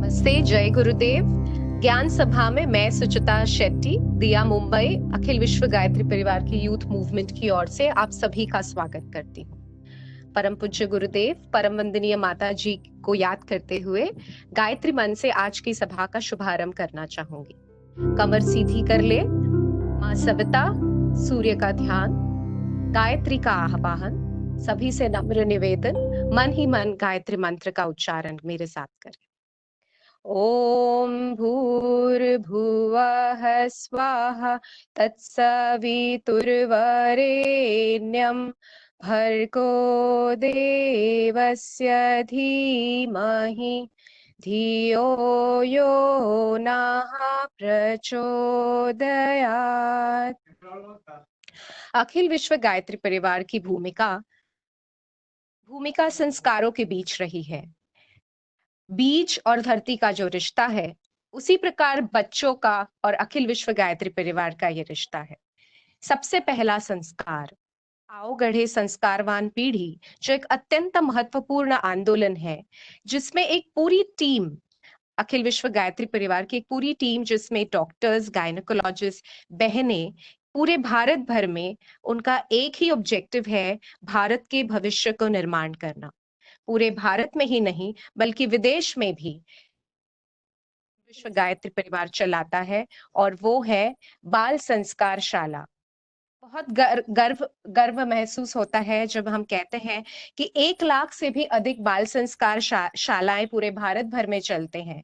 नमस्ते, जय गुरुदेव। ज्ञान सभा में मैं सुचिता शेट्टी, दिया मुंबई, अखिल विश्व गायत्री परिवार की यूथ मूवमेंट की ओर से आप सभी का स्वागत करती हूँ। परम पूज्य गुरुदेव, परम वंदनीय माता जी को याद करते हुए गायत्री मन से आज की सभा का शुभारंभ करना चाहूंगी। कमर सीधी कर ले, माँ सविता, सूर्य का ध्यान, गायत्री का आह्वान, सभी से नम्र निवेदन, मन ही मन गायत्री मंत्र का उच्चारण मेरे साथ करें। ॐ भूर्भुवः स्वाहा तत्सवितुर्वरेण्यं भर्गो देवस्य धीमहि धियो यो नः प्रचोदयात्। अखिल विश्व गायत्री परिवार की भूमिका संस्कारों के बीच रही है। बीज और धरती का जो रिश्ता है, उसी प्रकार बच्चों का और अखिल विश्व गायत्री परिवार का ये रिश्ता है। सबसे पहला संस्कार, आओ गढ़े संस्कारवान पीढ़ी, जो एक अत्यंत महत्वपूर्ण आंदोलन है, जिसमें एक पूरी टीम, अखिल विश्व गायत्री परिवार की एक पूरी टीम, जिसमें डॉक्टर्स, गायनेकोलॉजिस्ट, बहनें, पूरे भारत भर में उनका एक ही ऑब्जेक्टिव है, भारत के भविष्य को निर्माण करना। पूरे भारत में ही नहीं बल्कि विदेश में भी विश्व गायत्री परिवार चलाता है, और वो है बाल संस्कार शाला। बहुत गर्व महसूस होता है जब हम कहते हैं कि 1 लाख से भी अधिक बाल संस्कार शालाएं पूरे भारत भर में चलते हैं।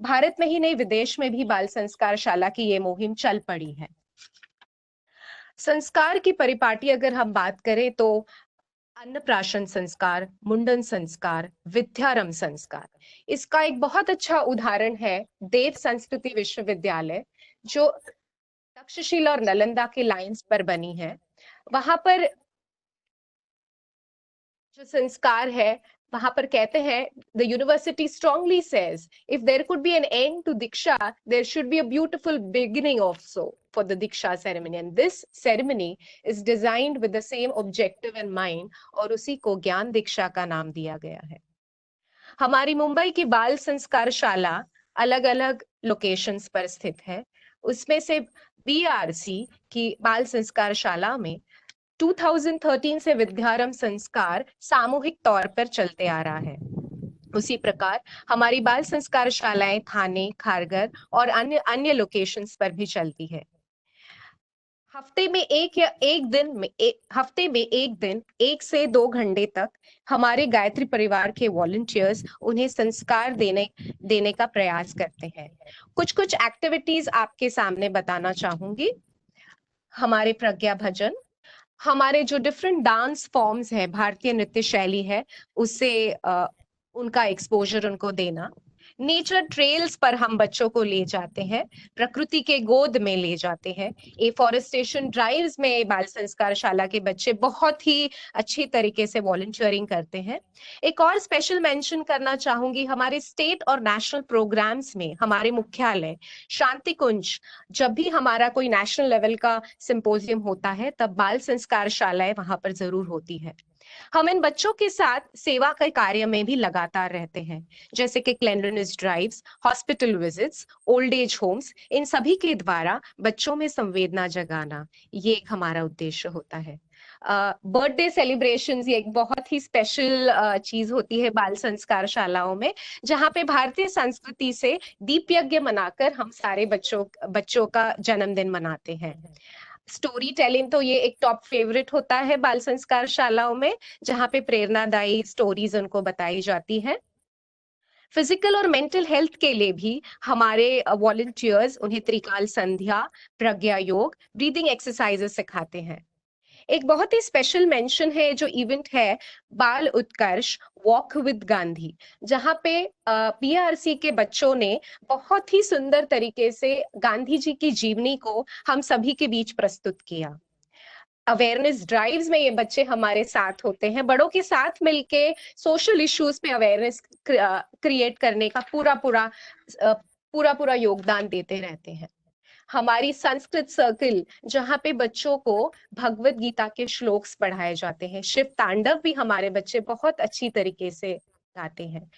भारत में ही नहीं, विदेश में भी बाल संस्कार शाला की ये मुहिम चल पड़ी है। संस्कार की परिपाटी अगर हम बात करें तो अन्नप्राशन संस्कार, मुंडन संस्कार, विद्यारंभ संस्कार, इसका एक बहुत अच्छा उदाहरण है देव संस्कृति विश्वविद्यालय, जो तक्षशिला और नालंदा के लाइंस पर बनी है। वहां पर जो संस्कार है, वहां पर कहते हैं, the university strongly says if there could be an end to Diksha, there should be a beautiful beginning also for the Diksha ceremony, and this ceremony is designed with the same objective in mind, और उसी को ज्ञान दीक्षा का नाम दिया गया है। हमारी मुंबई की बाल संस्कार शाला अलग अलग लोकेशंस पर स्थित है। उसमें से बीआरसी की बाल संस्कार शाला में 2013 से विद्यारंभ संस्कार सामूहिक तौर पर चलते आ रहा है। उसी प्रकार हमारी बाल संस्कार शालाएं थाने, खारघर और अन्य लोकेशंस पर भी चलती है। हफ्ते में एक दिन 1 से 2 घंटे तक हमारे गायत्री परिवार के वॉलंटियर्स उन्हें संस्कार देने का प्रयास करते हैं। कुछ एक्टिविटीज आपके सामने बताना चाहूंगी। हमारे प्रज्ञा भजन, हमारे जो डिफरेंट डांस फॉर्म्स है, भारतीय नृत्य शैली है, उससे उनका एक्सपोजर उनको देना। नेचर ट्रेल्स पर हम बच्चों को ले जाते हैं, प्रकृति के गोद में ले जाते हैं। एफॉरेस्टेशन ड्राइव्स में बाल संस्कार शाला के बच्चे बहुत ही अच्छी तरीके से वॉलंटियरिंग करते हैं। एक और स्पेशल मेंशन करना चाहूंगी, हमारे स्टेट और नेशनल प्रोग्राम्स में हमारे मुख्यालय शांति कुंज, जब भी हमारा कोई नेशनल लेवल का सिंपोजियम होता है, तब बाल संस्कार शालाएं वहां पर जरूर होती है। हम इन बच्चों के साथ सेवा के कार्य में भी लगातार रहते हैं, जैसे कि cleanliness drives, hospital visits, old age homes, इन सभी के द्वारा बच्चों में संवेदना जगाना, ये एक हमारा उद्देश्य होता है। बर्थडे सेलिब्रेशंस, ये एक बहुत ही स्पेशल चीज होती है बाल संस्कार शालाओं में, जहाँ पे भारतीय संस्कृति से दीप यज्ञ मनाकर हम सारे बच्चों का जन्मदिन मनाते हैं। स्टोरी टेलिंग तो ये एक टॉप फेवरेट होता है बाल संस्कार शालाओं में, जहाँ पे प्रेरणादायी स्टोरीज उनको बताई जाती है। फिजिकल और मेंटल हेल्थ के लिए भी हमारे वॉलंटियर्स उन्हें त्रिकाल संध्या, प्रज्ञा योग, ब्रीदिंग एक्सरसाइजेस सिखाते हैं। एक बहुत ही स्पेशल मेंशन है जो इवेंट है, बाल उत्कर्ष वॉक विद गांधी, जहां पे पीआरसी के बच्चों ने बहुत ही सुंदर तरीके से गांधी जी की जीवनी को हम सभी के बीच प्रस्तुत किया। अवेयरनेस ड्राइव्स में ये बच्चे हमारे साथ होते हैं, बड़ों के साथ मिलके सोशल इश्यूज पे अवेयरनेस क्रिएट करने का पूरा योगदान देते रहते हैं। हमारी संस्कृत सर्किल, जहाँ पे बच्चों को भगवत गीता के श्लोक्स पढ़ाए जाते हैं, शिव तांडव भी हमारे बच्चे बहुत अच्छी तरीके से गाते हैं।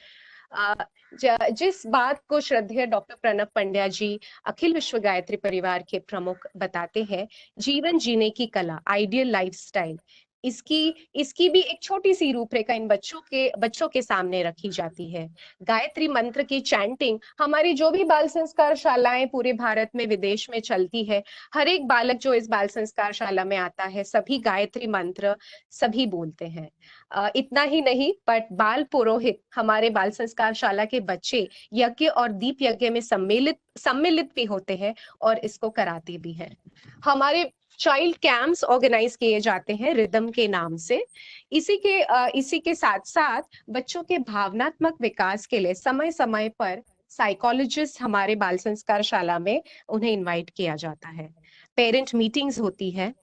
जिस बात को श्रद्धेय डॉक्टर प्रणब पंड्या जी अखिल विश्व गायत्री परिवार के प्रमुख बताते हैं, जीवन जीने की कला, आइडियल लाइफस्टाइल, इसकी इसकी भी एक छोटी सी रूपरेखा इन बच्चों के सामने रखी जाती है। गायत्री मंत्र की चैंटिंग हमारी जो भी बाल संस्कार शालाएं पूरे भारत में विदेश में चलती है, हर एक बालक जो इस बाल संस्कार शाला में आता है, सभी गायत्री मंत्र सभी बोलते हैं। इतना ही नहीं, बट बाल पुरोहित हमारे बाल संस्कार शाला के बच्चे यज्ञ और दीप यज्ञ में सम्मिलित भी होते हैं और इसको कराते भी हैं। हमारे चाइल्ड कैंप्स ऑर्गेनाइज किए जाते हैं रिदम के नाम से। इसी के साथ साथ बच्चों के भावनात्मक विकास के लिए समय समय पर साइकोलॉजिस्ट हमारे बाल संस्कार शाला में उन्हें इनवाइट किया जाता है। पेरेंट मीटिंग्स होती है।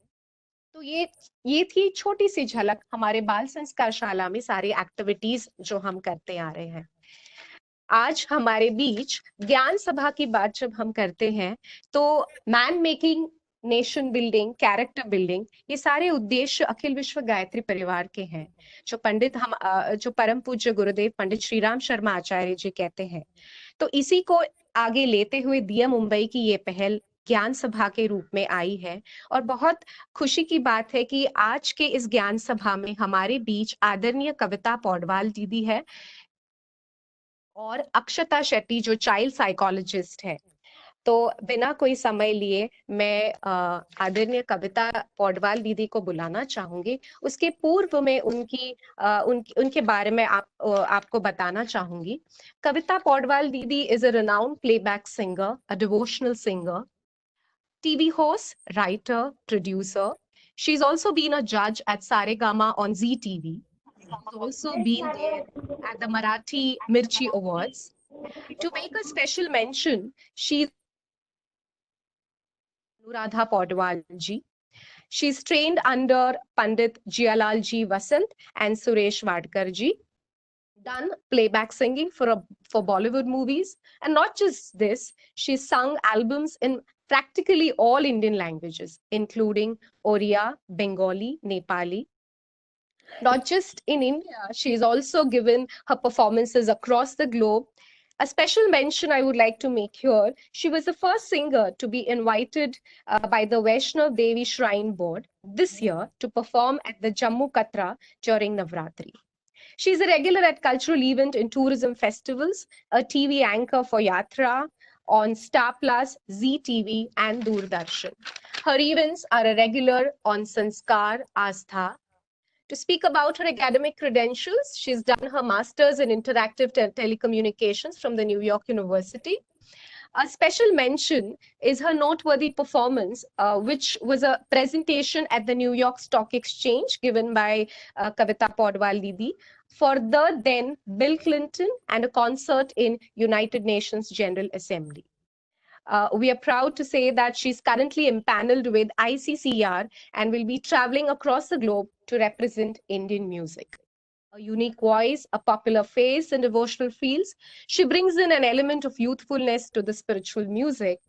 तो ये थी छोटी सी झलक हमारे बाल संस्कार शाला में सारी एक्टिविटीज जो हम करते आ रहे हैं। आज हमारे बीच ज्ञान सभा की बात जब हम करते हैं, तो man making, nation building, character building, ये सारे उद्देश्य अखिल विश्व गायत्री परिवार के हैं, जो परम पूज्य गुरुदेव पंडित श्री राम शर्मा आचार्य जी कहते हैं। तो इसी को आगे लेते हुए दिया मुंबई की ये पहल ज्ञान सभा के रूप में आई है। और बहुत खुशी की बात है कि आज के इस ज्ञान सभा में हमारे बीच आदरणीय कविता पौडवाल दीदी है और अक्षता शेट्टी जो चाइल्ड साइकोलॉजिस्ट है। तो बिना कोई समय लिए मैं आदरणीय कविता पौडवाल दीदी को बुलाना चाहूंगी। उसके पूर्व में उनके बारे में आपको बताना चाहूंगी। कविता पौडवाल दीदी is a renowned playback singer, a devotional singer, TV host, writer, producer. She's also been a judge at Saregama on ZTV. She's also been there at the Marathi Mirchi Awards. To make a special mention, she's Anuradha Podwal ji. She's trained under Pandit Jialal ji Vasant and Suresh Vadkar ji. Done playback singing for Bollywood movies, and not just this, she's sung albums in practically all Indian languages, including Oriya, Bengali, Nepali. Not just in India, she's also given her performances across the globe. A special mention I would like to make here, she was the first singer to be invited by the Vaishnav Devi Shrine Board this year to perform at the Jammu Katra during Navratri. She's a regular at cultural event and tourism festivals, a TV anchor for Yatra on Star Plus, Zee TV, and Doordarshan. Her events are a regular on Sanskar, Astha. To speak about her academic credentials, she's done her master's in interactive telecommunications from the New York University. A special mention is her noteworthy performance, which was a presentation at the New York Stock Exchange given by Kavita Podwal Didi for the then Bill Clinton, and a concert in United Nations General Assembly. We are proud to say that she's currently empaneled with ICCR and will be traveling across the globe to represent Indian music. A unique voice, a popular face in devotional fields, she brings in an element of youthfulness to the spiritual music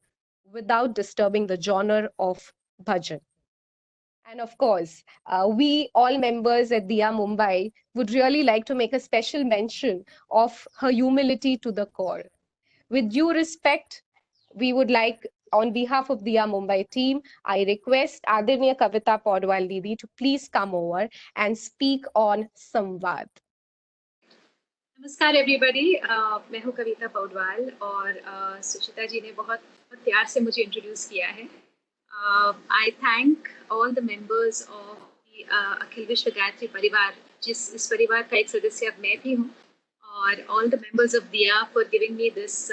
without disturbing the genre of bhajan. And of course, we all members at Diya Mumbai would really like to make a special mention of her humility to the core. With due respect, we would like, on behalf of Diya Mumbai team, I request Adarniya Kavita Podwal Didi to please come over and speak on Samvad. नमस्कार everybody, मैं हूँ कविता पौडवाल और सुचिता जी ने बहुत प्यार से मुझे introduce किया है. I thank all the members of Akhil Vishwa Gayatri परिवार, इस परिवार का एक सदस्य अब मैं भी हूँ, और all the members of Diya for giving me this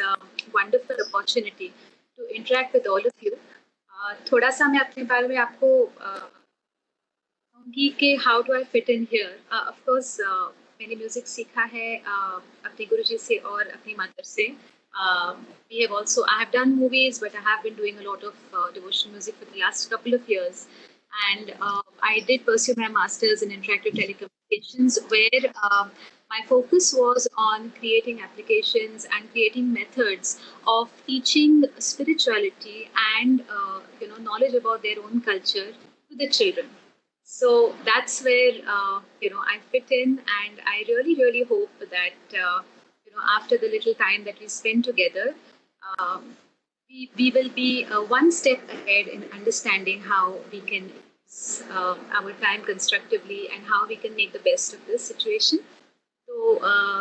wonderful opportunity to interact with all of you. थोड़ा सा मैं अपने बारे में आपको कहूँगी कि how do I fit in here. Of course मैंने म्यूजिक सीखा है अपने गुरुजी से और अपनी मदर से. We have also, I have done movies, but I have been doing a lot of devotional music for the last couple of years. And I did pursue my master's in interactive telecommunications, where my focus was on creating applications and creating methods of teaching spirituality and knowledge about their own culture to the children. So that's where I fit in, and I really hope that after the little time that we spend together, um, we will be one step ahead in understanding how we can use our time constructively and how we can make the best of this situation. तो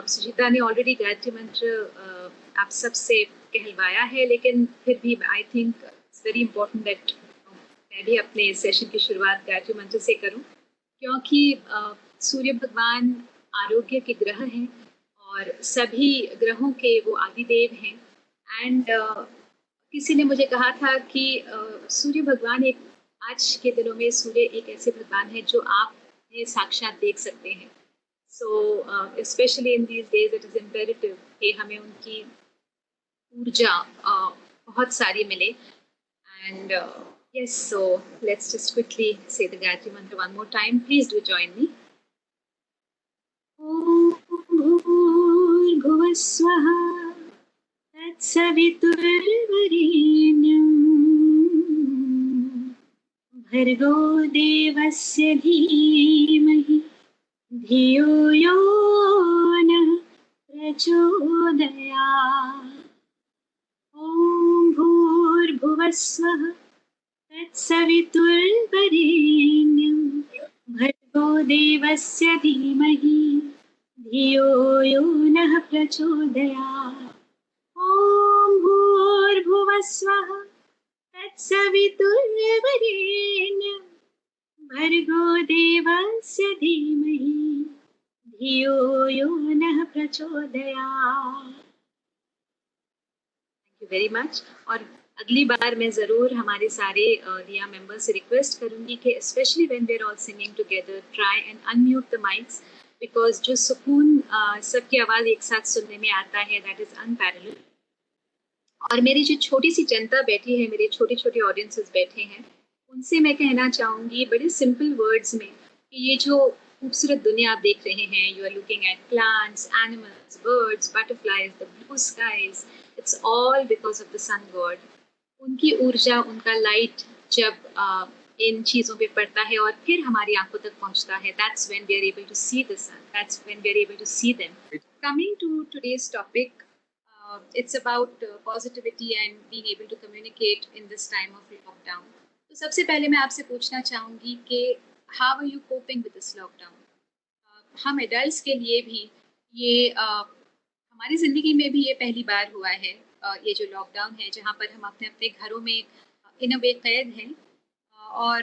सुचिता ने already Gayatri मंत्र आप सबसे कहलवाया है, लेकिन फिर भी आई think it's very important that मैं भी अपने सेशन की शुरुआत गायत्री मंत्र से करूं, क्योंकि सूर्य भगवान आरोग्य के ग्रह हैं और सभी ग्रहों के वो आदिदेव हैं। एंड किसी ने मुझे कहा था कि सूर्य भगवान एक, आज के दिनों में सूर्य एक ऐसे भगवान है जो आप साक्षात देख सकते हैं। So especially in these days it is imperative कि हमें उनकी ऊर्जा बहुत सारी मिले। And yes, so let's just quickly say the Gayatri Mantra one more time. Please do join me. Om Bhurbhuvah Swaha Tatsaviturvarenyam Bhargo Devasya Dhimahi धियो यो नः प्रचोदयात्। ॐ भूर्भुवः स्वः तत्सवितुर्वरेण्यं भर्गो देवस्य धीमहि धियो यो नः प्रचोदयात्। ॐ भूर्भुवः स्वः तत्सवितुर्वरेण्यं भर्गो देवस्य धीमहि धियो यो नः प्रचोदयात्। Thank you very much. और अगली बार मैं ज़रूर हमारे सारे रिया मेंबर्स से रिक्वेस्ट करूँगी कि specially when we are all singing together, try and unmute the mics, because जो सुकून सबकी आवाज़ एक साथ सुनने में आता है, दैट इज़ अनपैरेलल। और मेरी जो छोटी सी जनता बैठी है, मेरे छोटे छोटे ऑडियंसेस बैठे हैं, उनसे मैं कहना चाहूँगी बड़े सिंपल वर्ड्स में कि ये जो खूबसूरत दुनिया आप देख रहे हैं, you are looking at plants, animals, birds, butterflies, the blue skies, it's all because of the sun god. उनकी ऊर्जा, उनका लाइट जब इन चीज़ों पे पड़ता है और फिर हमारी आंखों तक पहुंचता है, that's when we are able to see the sun, that's when we are able to see them. Coming to today's topic, it's about positivity and being able to communicate in this time of lockdown. तो सबसे पहले मैं आपसे पूछना चाहूँगी कि how are you coping with this lockdown? हम adults के लिए भी ये हमारी ज़िंदगी में भी ये पहली बार हुआ है, ये जो लॉकडाउन है जहाँ पर हम अपने अपने घरों में इन अ वे कैद हैं, और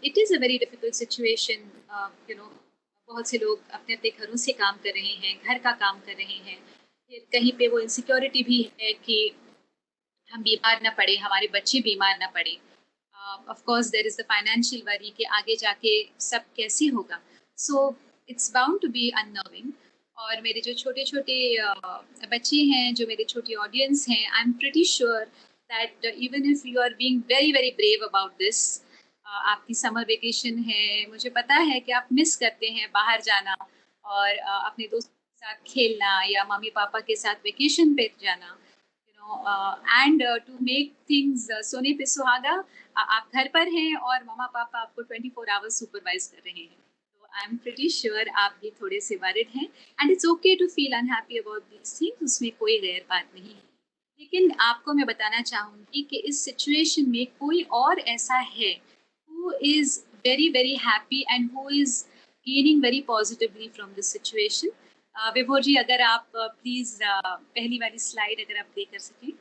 it is a very difficult situation. बहुत से लोग अपने अपने घरों से काम कर रहे हैं, घर का काम कर रहे हैं, फिर कहीं पे वो इनसिक्योरिटी भी है कि हम बीमार ना पड़े, हमारे बच्चे बीमार ना पड़े। Of course there is the financial worry कि आगे जाके सब कैसे होगा। So it's bound to be unnerving. और मेरे जो छोटे छोटे बच्चे हैं, जो मेरे छोटी ऑडियंस हैं, I am pretty sure that even if you are being very very brave about this, आपकी समर वेकेशन है, मुझे पता है कि आप मिस करते हैं बाहर जाना और अपने दोस्त साथ खेलना या मम्मी पापा के साथ वेकेशन पे जाना, एंड टू मेक थिंग्स सोने पे सुहागा, आप घर पर हैं और मम्मा पापा आपको 24 आवर्स सुपरवाइज कर रहे हैं। तो आई एम प्रिटी श्योर आप भी थोड़े से वरिड हैं, and it's okay to feel unhappy about these things, उसमें कोई गैर बात नहीं है। लेकिन आपको मैं बताना चाहूँगी कि इस सिचुएशन में कोई और ऐसा है who is very very happy and who is gaining very positively from this situation. विभोर जी, अगर आप प्लीज पहली वाली स्लाइड अगर आप प्ले कर सकें।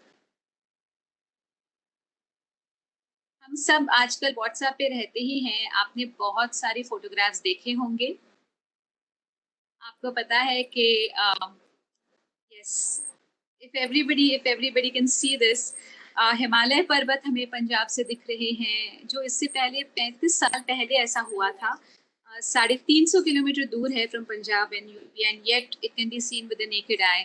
हम सब आजकल व्हाट्सएप पे रहते ही हैं, आपने बहुत सारे फोटोग्राफ्स देखे होंगे। आपको पता है कि yes, if everybody can see this, Himalaya पर्वत हमें पंजाब से दिख रहे हैं, जो इससे पहले 35 साल पहले ऐसा हुआ था। 350 किलोमीटर दूर है from Punjab and UP, and yet it can be seen with the naked eye.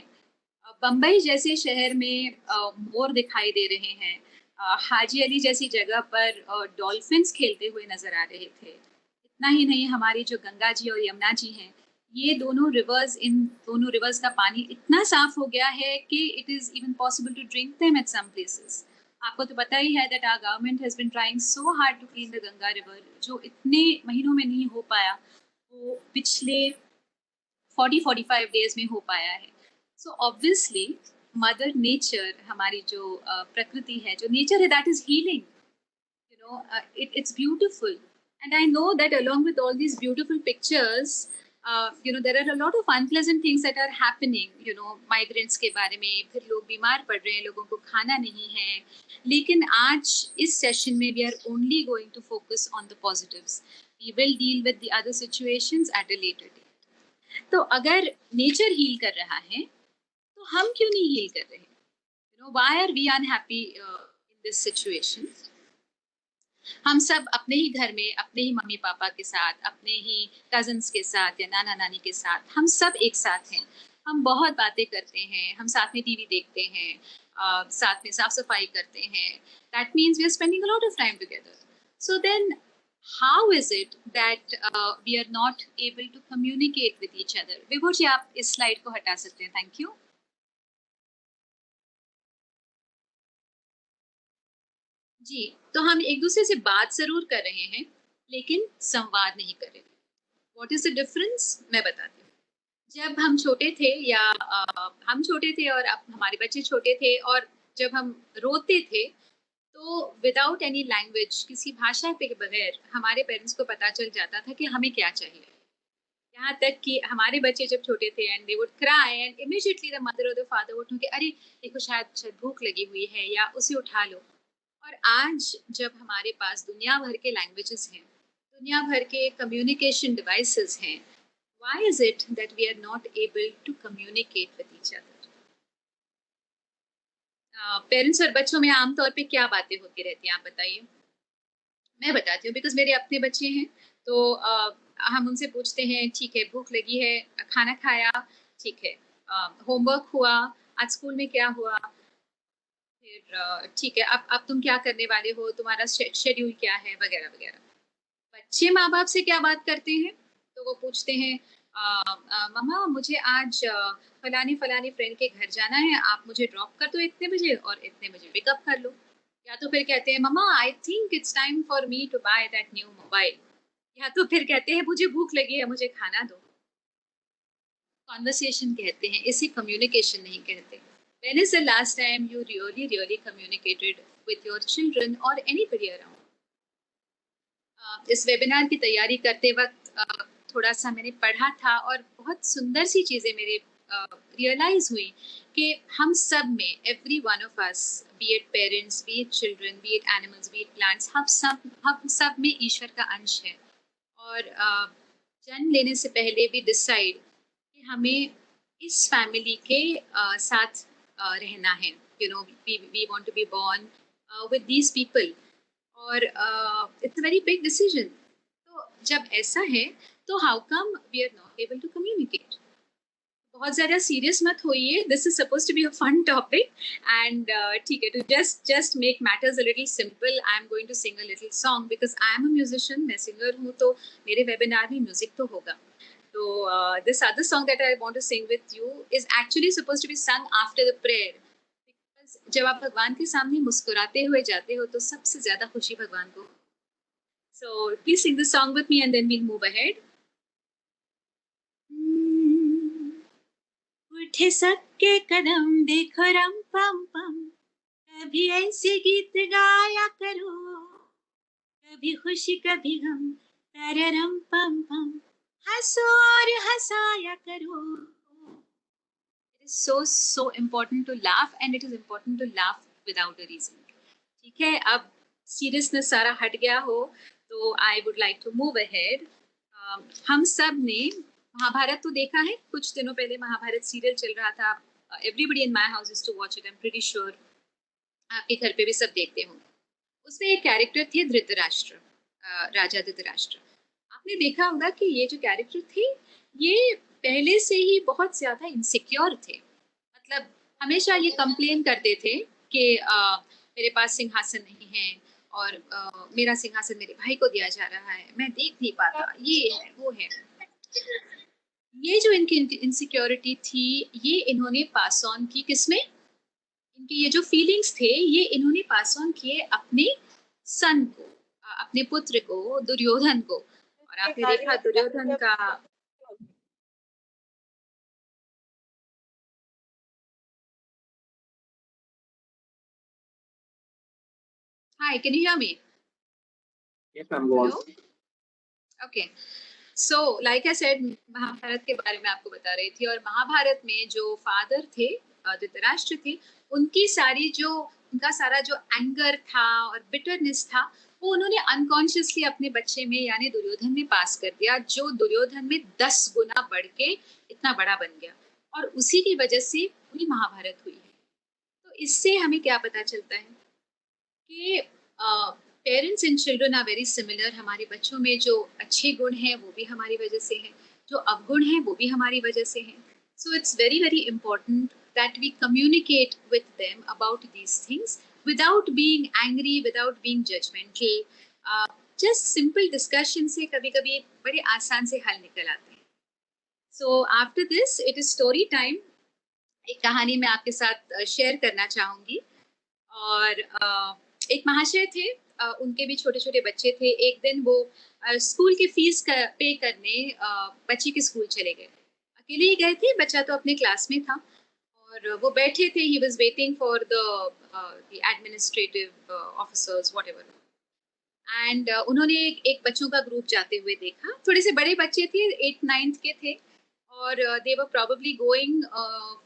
Bombay जैसे शहर में मोर दिखाई दे रहे हैं, हाजी अली जैसी जगह पर डॉल्फिन्स खेलते हुए नजर आ रहे थे। इतना ही नहीं, हमारी जो गंगा जी और यमुना जी हैं, ये दोनों रिवर्स, इन दोनों रिवर्स का पानी इतना साफ हो गया है कि it is even possible to drink them at some places. आपको तो पता ही है that our government has been trying so hard to clean the Ganga river, जो इतने महीनों में नहीं हो पाया, वो पिछले 40-45 डेज में हो पाया है। So obviously, Mother Nature, हमारी जो प्रकृति है, जो nature है, that is healing. It's beautiful, and I know that along with all these beautiful pictures, there are a lot of unpleasant things that are happening. Migrants के बारे में, फिर लोग बीमार पड़ रहे हैं, लोगों को खाना नहीं है. लेकिन आज इस सेशन में we are only going to focus on the positives. We will deal with the other situations at a later date. तो अगर नेचर हील कर रहा है, तो हम क्यों नहीं हील कर रहे? Why are we unhappy in this situation? हम सब अपने ही घर में, अपने ही मम्मी पापा के साथ, अपने ही कजन्स के साथ या नाना नानी के साथ, हम सब एक साथ हैं. हम बहुत बातें करते हैं, हम साथ में टीवी देखते हैं, साथ में साफ सफाई करते हैं. That means we are spending a lot of time together. So then how is it that we are not able to communicate with each other? Vibhur ji, आप इस स्लाइड को हटा सकते हैं. Thank you. जी, तो हम एक दूसरे से बात जरूर कर रहे हैं, लेकिन संवाद नहीं कर रहे. What is the difference? मैं बताती हूँ. जब हम छोटे थे, या हम छोटे थे और अब हमारे बच्चे छोटे थे, और जब हम रोते थे, तो विदाउट एनी लैंग्वेज, किसी भाषा के बगैर हमारे पेरेंट्स को पता चल जाता था कि हमें क्या चाहिए. यहाँ तक कि हमारे बच्चे जब छोटे थे, and they would cry, and immediately the mother और द फादर वुड नो कि अरे देखो, शायद भूख लगी हुई है, या उसे उठा लो. और आज जब हमारे पास दुनिया भर के लैंग्वेजेस हैं, दुनिया भर के कम्युनिकेशन डिवाइसेस हैं, why is it that we are not able to communicate with each other? Parents और बच्चों में आमतौर पे क्या बातें होती रहती हैं, आप बताइए. मैं बताती हूँ, बिकॉज मेरे अपने बच्चे हैं. तो हम उनसे पूछते हैं, ठीक है, भूख लगी है, खाना खाया, ठीक है, होमवर्क हुआ, आज स्कूल में क्या हुआ, फिर ठीक है, अब तुम क्या करने वाले हो, तुम्हारा शेड्यूल क्या है, वगैरह वगैरह. बच्चे माँ बाप से क्या बात करते हैं? तो वो पूछते हैं, मम्मा मुझे आज फलानी फलानी फ्रेंड के घर जाना है, आप मुझे ड्रॉप कर दो इतने बजे और इतने बजे पिकअप कर लो. या तो फिर कहते हैं, mamma I think it's time for me to buy that new mobile. या तो फिर कहते हैं, मुझे भूख लगी है, मुझे खाना दो. कॉन्वर्सेशन कहते हैं, इसे कम्युनिकेशन नहीं कहते. When is the last time you really communicated with your children or anybody around? इस वेबिनार की तैयारी करते वक्त थोड़ा सा मैंने पढ़ा था, और बहुत सुंदर सी चीज़ें मेरे रियलाइज हुई कि हम सब में, every one of us, B it parents, B it children, B it animals, B it plants, हम सब में ईश्वर का अंश है. और जन्म लेने से पहले भी डिसाइड कि हमें इस फैमिली के साथ रहना है. We want to be born with these people, और it's a very big decision. तो जब ऐसा है, तो how come we are not able to communicate? बहुत ज्यादा सीरियस मत होइए, this is suppose to be a fun topic. And ठीक है, to just make matters a little simple, I am going to sing a little song, because I am a musician, मैं singer हूँ, तो मेरे webinar में music तो होगा. तो this other song that I want to sing with you is actually suppose to be sung after the prayer. जब आप भगवान के सामने मुस्कुराते हुए जाते हो, तो सबसे ज्यादा खुशी भगवान को. So please sing this song with me, and then we'll move ahead. उठे सबके कदम, देखो रम पम पम, कभी ऐसे गीत गाया करो, कभी खुशी कभी गम, तररम पम पम, हंसो और हंसाया करो. It is so important to laugh, and it is important to laugh without a reason. ठीक है, अब सीरियसनेस सारा हट गया हो, तो I would like to move ahead. हम सब ने महाभारत तो देखा है. कुछ दिनों पहले महाभारत सीरियल चल रहा था. Everybody in my house used to watch it. I am pretty sure आपके घर पे भी सब देखते होंगे. उसमें एक कैरेक्टर थे धृतराष्ट्र, राजा धृतराष्ट्र. आपने देखा होगा कि ये जो कैरेक्टर थे, ये पहले से ही बहुत ज्यादा इनसिक्योर थे. मतलब हमेशा ये कंप्लेन करते थे कि मेरे पास सिंहासन नहीं है, और मेरा सिंहासन मेरे भाई को दिया जा रहा है, मैं देख नहीं पाता, ये है वो है. ये जो इनकी इनसिक्योरिटी थी, ये इन्होंने पास ऑन की किसमें? इनके ये जो फीलिंग्स थे, ये इन्होंने पास ऑन किए अपने सन को, अपने पुत्र को, दुर्योधन को. और आपने देखा दुर्योधन का Hi, can you hear me? Yes, ma'am, go on. Hello? Okay. So, like I said, Mahabharat के बारे में आपको बता रही थी, और महाभारत में जो फादर थे, धृतराष्ट्र थे, उनका सारा जो एंगर था और बिटरनेस था, वो उन्होंने अनकॉन्शियसली अपने बच्चे में यानी दुर्योधन में पास कर दिया, जो दुर्योधन में 10 गुना बढ़ के इतना बड़ा बन गया, और उसी की वजह से पूरी महाभारत हुई है। तो इससे हमें क्या पता चलता है कि parents and children are very similar. हमारे बच्चों में जो अच्छे गुण हैं वो भी हमारी वजह से हैं, जो अवगुण हैं वो भी हमारी वजह से हैं। So it's very very important that we communicate with them about these things without being angry, without being judgmental. Just simple discussion से कभी कभी बड़े आसान से हल निकल आते हैं। So after this it is story time. एक कहानी मैं आपके साथ शेयर करना चाहूंगी। और एक महाशय थे, उनके भी छोटे छोटे बच्चे थे। एक दिन वो स्कूल की फीस पे करने बच्चे के स्कूल चले गए। अकेले ही गए थे, बच्चा तो अपने क्लास में था, और वो बैठे थे। He was waiting for the administrative officers whatever. And उन्होंने एक बच्चों का ग्रुप जाते हुए देखा। थोड़े से बड़े बच्चे थे, 8th 9th के थे, और they were probably going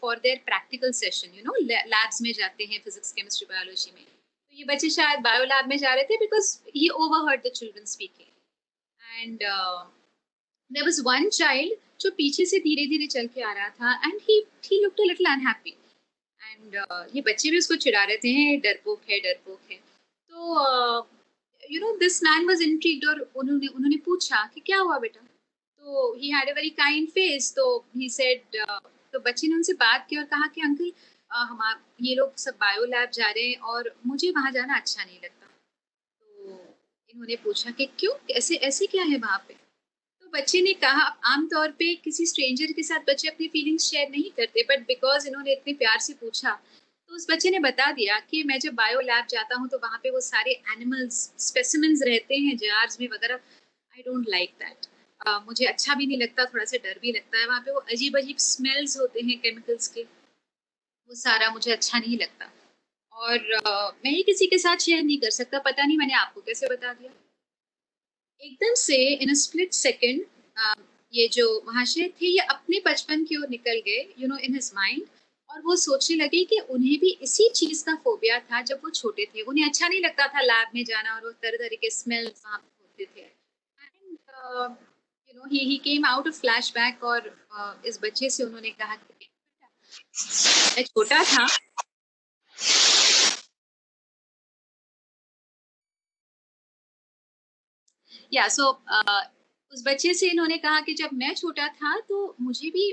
for their practical session, you know, labs में जाते हैं, फिजिक्स केमिस्ट्री बायोलॉजी में। तो ये बच्चे शायद बायो लैब में जा रहे थे, because he overheard the children speaking. And there was one child जो पीछे से धीरे धीरे चल के आ रहा था, and he looked a little unhappy. And ये बच्चे भी उसको चिढ़ा रहे थे, डरपोक है, डरपोक है। तो you know, this man was intrigued, और उन्होंने उन्होंने पूछा कि क्या हुआ बेटा। तो he had a very kind face. तो ही सेड, तो बच्चे ने उनसे बात की और कहा कि अंकल, हम ये लोग सब बायो लैब जा रहे हैं और मुझे वहां जाना अच्छा नहीं लगता। तो इन्होंने पूछा कि क्यों, ऐसे ऐसे क्या है वहां पे। तो बच्चे ने कहा, आमतौर पे किसी स्ट्रेंजर के साथ बच्चे अपनी फीलिंग्स शेयर नहीं करते, बट बिकॉज इन्होंने इतने प्यार से पूछा, तो उस बच्चे ने बता दिया कि मैं जब बायो लैब जाता हूँ तो वहाँ पे वो सारे एनिमल्स स्पेसिमेंस रहते हैं जार्स में वगैरह। I don't like that. मुझे अच्छा भी नहीं लगता, थोड़ा सा डर भी लगता है। वहाँ पे वो अजीब अजीब स्मेल्स होते हैं केमिकल्स के, वो सारा मुझे अच्छा नहीं लगता, और मैं ही किसी के साथ शेयर नहीं कर सकता। पता नहीं मैंने आपको कैसे बता दिया। एकदम से इन अ स्प्लिट सेकेंड ये जो महाशय थे, ये अपने बचपन की ओर निकल गए, you know, in his mind. और वो सोचने लगे कि उन्हें भी इसी चीज का फोबिया था जब वो छोटे थे। उन्हें अच्छा नहीं लगता था लैब में जाना, और वो तरह तरह के स्मेल्स वहाँ पे होते थे। And you know, he came out of flashback, और इस बच्चे से उन्होंने कहा कि मैं छोटा था। या सो उस बच्चे से इन्होंने कहा कि जब मैं छोटा था तो मुझे भी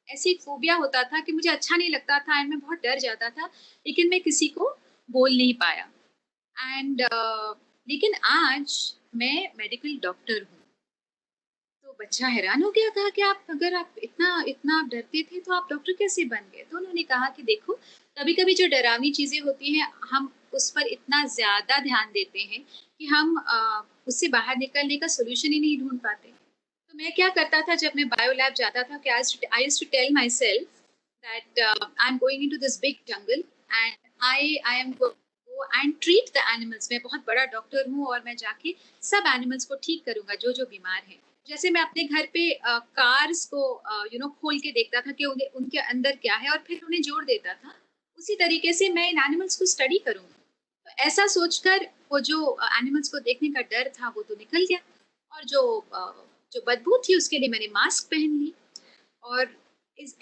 ऐसी एक फोबिया होता था कि मुझे अच्छा नहीं लगता था, एंड मैं बहुत डर जाता था, लेकिन मैं किसी को बोल नहीं पाया। एंड लेकिन आज मैं मेडिकल डॉक्टर हूँ। तो बच्चा हैरान हो गया, कहा कि आप, अगर आप इतना इतना आप डरते थे तो आप डॉक्टर कैसे बन गए। तो उन्होंने कहा कि देखो, कभी कभी जो डरावनी चीजें होती हैं, हम उस पर इतना ज्यादा ध्यान देते हैं कि हम उससे बाहर निकलने का सोल्यूशन ही नहीं ढूंढ पाते। तो मैं क्या करता था, जब मैं बायो लैब जाता था, कि I used to tell myself that I am going into this big jungle, and I am go and treat the animals. मैं बहुत बड़ा डॉक्टर हूँ, और मैं जाके सब एनिमल्स को ठीक करूंगा जो जो बीमार हैं। जैसे मैं अपने घर पे कार्स को यू नो खोल के देखता था कि उन्हें, उनके अंदर क्या है, और फिर उन्हें जोड़ देता था, उसी तरीके से मैं इन एनिमल्स को स्टडी करूंगा। तो ऐसा सोचकर वो जो एनिमल्स को देखने का डर था वो तो निकल गया, और जो बदबू थी उसके लिए मैंने मास्क पहन ली। और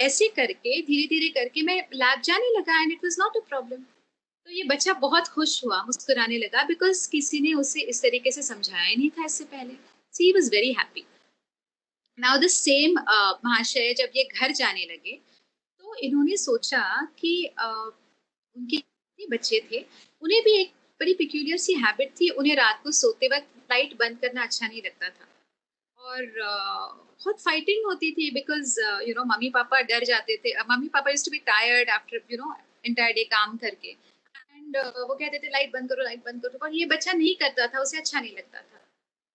ऐसे करके धीरे धीरे करके मैं लैब जाने लगा, and it was not a problem. तो ये बच्चा बहुत खुश हुआ, मुस्कुराने लगा, बिकॉज किसी ने उसे इस तरीके से समझाया ही नहीं था इससे पहले। So he was very happy. Now the same महाशय जब ये घर जाने लगे, तो इन्होंने सोचा कि उनके बच्चे थे, उन्हें भी एक बड़ी पिक्यूलियर सी हैबिट थी। उन्हें रात को सोते वक्त लाइट बंद करना अच्छा नहीं लगता था, और बहुत फाइटिंग होती थी, because you know, mummy papa डर जाते थे। Mummy papa used to be tired after, you know, entire day काम करके, एंड वो कहते थे लाइट बंद करो, लाइट बंद करो, और ये बच्चा नहीं करता था, उसे अच्छा नहीं लगता था,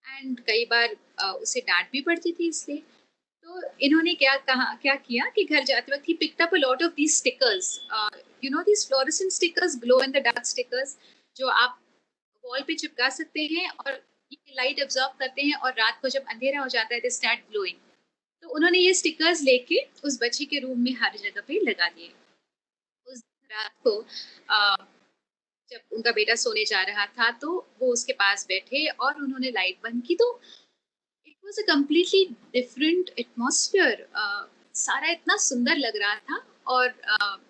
एंड कई बार उसे डांट भी पड़ती थी इसलिए। तो इन्होंने क्या किया कि घर जाते वक्त he picked up a lot of these stickers, you know, these fluorescent stickers, glow in the dark stickers, जो आप वॉल पे चिपका सकते हैं और ये लाइट एब्जॉर्ब करते हैं और रात को जब अंधेरा हो जाता है दे स्टार्ट ग्लोइंग। तो उन्होंने ये स्टिकर्स लेके उस बच्ची के रूम में हर जगह पे लगा दिए। उस रात को जब उनका बेटा सोने जा रहा था तो वो उसके पास बैठे और उन्होंने लाइट बंद की, तो it was a completely different atmosphere. सारा इतना सुंदर लग रहा था। और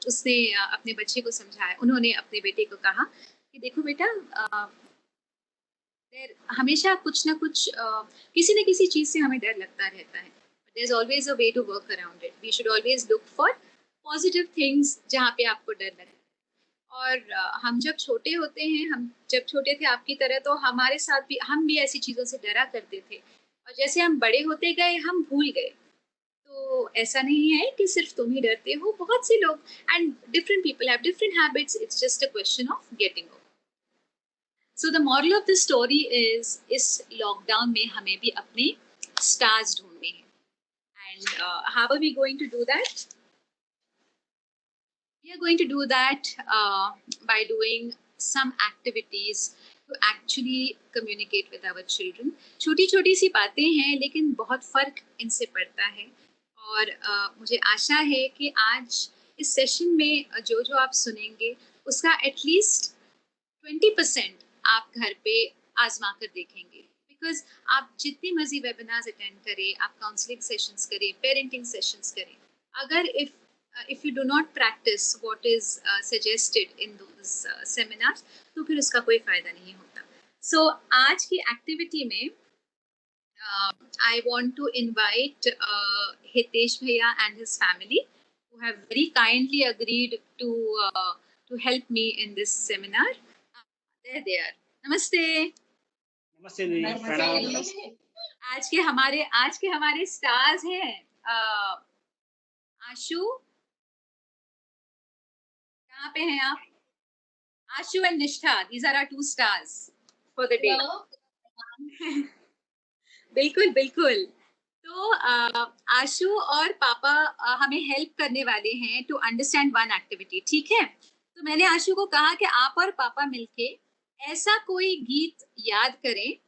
उसने अपने बच्चे को समझाया, उन्होंने अपने बेटे को कहा कि देखो बेटा, हमेशा कुछ ना कुछ किसी न किसी चीज से हमें डर लगता रहता है। There is always a way to work around it. We should always look for positive things जहाँ पे आपको डर लगे। और हम जब छोटे होते हैं, हम जब छोटे थे आपकी तरह, तो हमारे साथ भी, हम भी ऐसी चीजों से डरा करते थे, और जैसे हम बड़े होते गए हम भूल गए। तो ऐसा नहीं है कि सिर्फ तुम ही डरते हो, बहुत से लोग, and different people have different habits, it's just a question of getting over. So the moral of the story is, इस लॉकडाउन में हमें भी अपने स्टार्स ढूंढने हैं। And how are we going to do that? We are going to do that by doing some activities to actually communicate with our children. छोटी छोटी सी बातें हैं लेकिन बहुत फर्क इनसे पड़ता है। और मुझे आशा है कि आज इस सेशन में जो जो आप सुनेंगे उसका एटलीस्ट 20% आप घर पे आजमा कर देखेंगे। बिकॉज आप जितनी मर्जी वेबिनार्स अटेंड करें, आप काउंसलिंग सेशंस करें, पेरेंटिंग सेशंस करें, अगर if you do not practice what is suggested in those seminars, तो फिर उसका कोई फायदा नहीं होता। So आज की एक्टिविटी में I want to invite Hitesh Bhaiya and his family, who have very kindly agreed to help me in this seminar. There they are. नमस्ते। नमस्ते दीदी, प्रणाम। आज के हमारे स्टार्स हैं आशु। कहाँ पे हैं आप? आशु एंड निष्ठा, these are our 2 stars for the day. बिल्कुल बिल्कुल। तो आशु और पापा हमें हेल्प करने वाले हैं टू अंडरस्टैंड वन एक्टिविटी, ठीक है? तो मैंने आशु को कहा कि आप और पापा मिलके ऐसा कोई गीत याद करें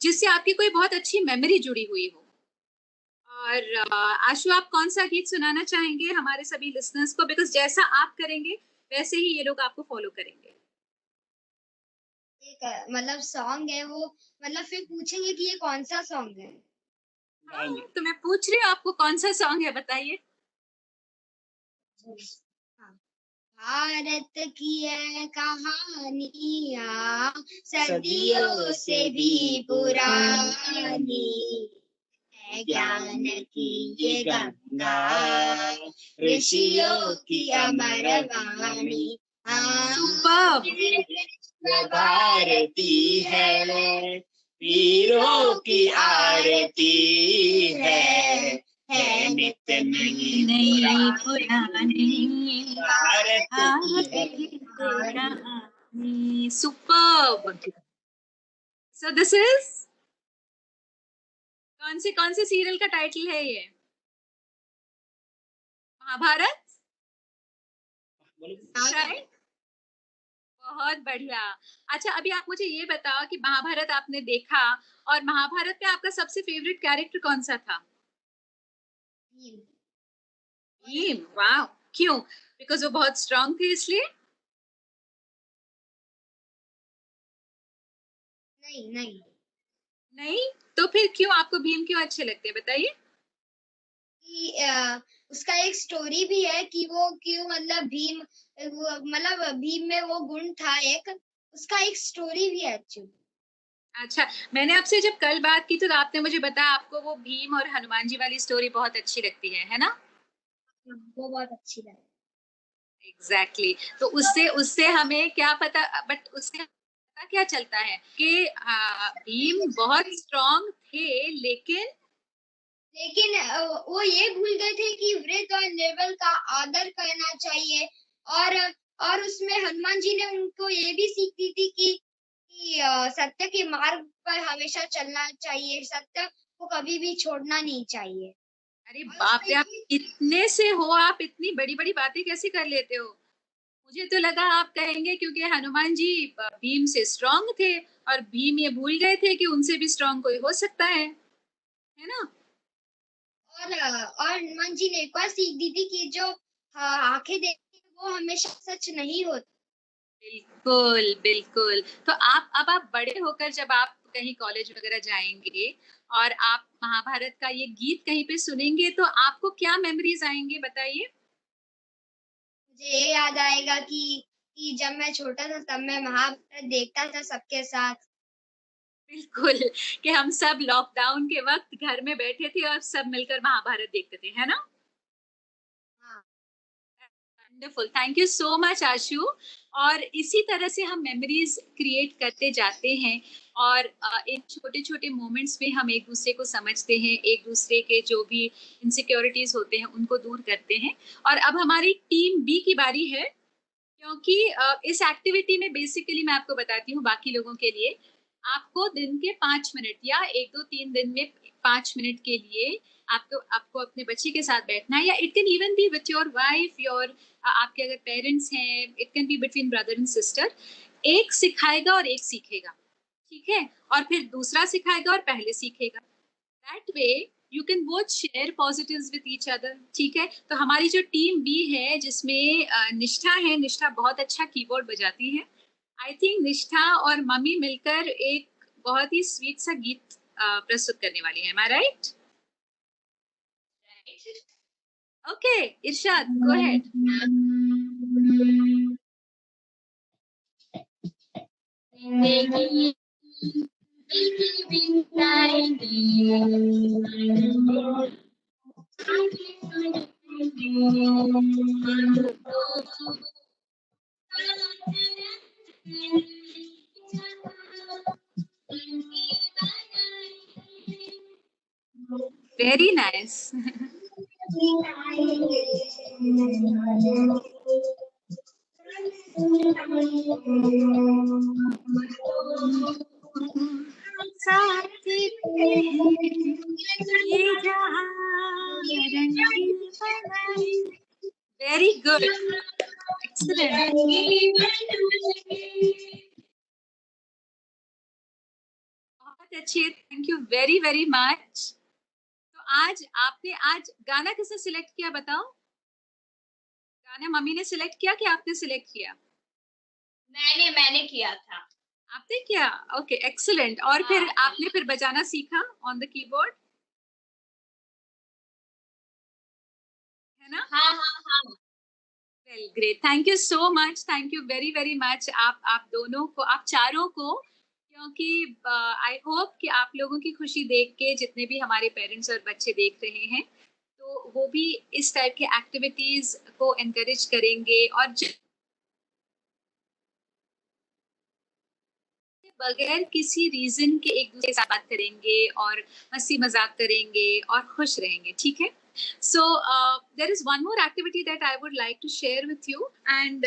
जिससे आपकी कोई बहुत अच्छी मेमोरी जुड़ी हुई हो। और आशु, आप कौन सा गीत सुनाना चाहेंगे हमारे सभी लिसनर्स को? बिकॉज जैसा आप करेंगे वैसे ही ये लोग आपको फॉलो करेंगे। एक मतलब सॉन्ग है वो, मतलब फिर पूछेंगे कि ये कौन सा सॉन्ग है। हाँ, तो मैं पूछ रही हूँ आपको कौन सा सॉन्ग है, बताइए। भारत की है कहानियाँ सदियों से भी पुरानी, है ज्ञान की ये गंगा, ऋषियों की अमर वाणी। भारती है, वीरों की आरती है नित्य नई पुरानी भारत की। सुपर्ब। सो दिस इज कौन से सीरियल का टाइटल है ये? महाभारत। बहुत बढ़िया। अच्छा, अभी आप मुझे ये बताओ कि महाभारत आपने देखा, और महाभारत में आपका सबसे फेवरेट कैरेक्टर कौन सा था? भीम। वाह, क्यों? बिकॉज वो बहुत स्ट्रांग थे इसलिए? नहीं नहीं नहीं, तो फिर क्यों आपको भीम क्यों अच्छे लगते हैं, बताइए। कि उसका एक स्टोरी भी है कि वो क्यों, मतलब भीम में वो गुण था एक, उसका एक स्टोरी भी है एक्चुअली। अच्छा, मैंने आपसे जब कल बात की तो आपने मुझे बताया आपको वो भीम और हनुमान जी वाली स्टोरी बहुत अच्छी लगती है ना? वो बहुत अच्छी लगी। एग्जैक्टली। तो उससे हमें क्या पता, बट उससे पता क्या चलता है कि भीम बहुत स्ट्रांग थे, लेकिन वो ये भूल गए थे कि वृद्ध और निर्बल का आदर करना चाहिए, और उसमें हनुमान जी ने उनको ये भी सीख दी थी कि सत्य के मार्ग पर हमेशा चलना चाहिए, सत्य को कभी भी छोड़ना नहीं चाहिए। अरे बाप रे, आप इतने से हो, आप इतनी बड़ी बड़ी बातें कैसे कर लेते हो? मुझे तो लगा आप कहेंगे क्योंकि हनुमान जी भीम से स्ट्रांग थे और भीम ये भूल गए थे कि उनसे भी स्ट्रांग कोई हो सकता है ना। और हनुमान जी ने एक और सीख दी थी कि जो आंखें देखती है वो हमेशा सच नहीं होती। बिल्कुल बिल्कुल। तो आप बड़े होकर जब आप कहीं कॉलेज वगैरह जाएंगे और आप महाभारत का ये गीत कहीं पे सुनेंगे तो आपको क्या मेमोरीज आएंगे बताइए। मुझे ये याद आएगा कि जब मैं छोटा था तब मैं महाभारत देखता था सबके साथ। बिल्कुल, कि हम सब लॉकडाउन के वक्त घर में बैठे थे और सब मिलकर महाभारत देखते थे, है ना। हाँ। Wonderful, thank you so much Ashu. और इसी तरह से हम मेमोरीज क्रिएट करते जाते हैं और इन छोटे छोटे मोमेंट्स में हम एक दूसरे को समझते हैं, एक दूसरे के जो भी इनसिक्योरिटीज होते हैं उनको दूर करते हैं। और अब हमारी टीम बी की बारी है, क्योंकि इस एक्टिविटी में बेसिकली मैं आपको बताती हूँ बाकी लोगों के लिए, आपको दिन के 5 मिनट या 1 2 3 दिन में 5 मिनट के लिए आपको आपको अपने बच्चे के साथ बैठना है, या it can even be with your wife, your आपके अगर पेरेंट्स हैं, it can be between brother and sister. एक सिखाएगा और एक सीखेगा, ठीक है, और फिर दूसरा सिखाएगा और पहले सीखेगा। That way you can both share positives with each other, ठीक है। तो हमारी जो टीम बी है जिसमें निष्ठा है, निष्ठा बहुत अच्छा कीबोर्ड बजाती है। आई थिंक निष्ठा और मम्मी मिलकर एक बहुत ही स्वीट सा गीत प्रस्तुत करने वाली है। Am I right? Okay Irshad, go ahead. Very nice. Very good, excellent. बहुत अच्छे, thank you very very much. तो आज गाना किसने सिलेक्ट किया बताओ? गाना मम्मी ने सिलेक्ट किया कि आपने सिलेक्ट किया? मैंने किया था। आपने किया, ओके एक्सीलेंट। और फिर आपने फिर बजाना सीखा ऑन द कीबोर्ड, है ना? हाँ हाँ हाँ। Well great, thank you so much, thank you very very much आप दोनों को, आप चारों को, क्योंकि आई होप कि आप लोगों की खुशी देख के जितने भी हमारे पेरेंट्स और बच्चे देख रहे हैं तो वो भी इस टाइप के एक्टिविटीज को एनकरेज करेंगे और बगैर किसी रीजन के एक दूसरे के साथ बात करेंगे और मस्ती मजाक करेंगे और खुश रहेंगे, ठीक है। So there is one more activity that I would like to share with you and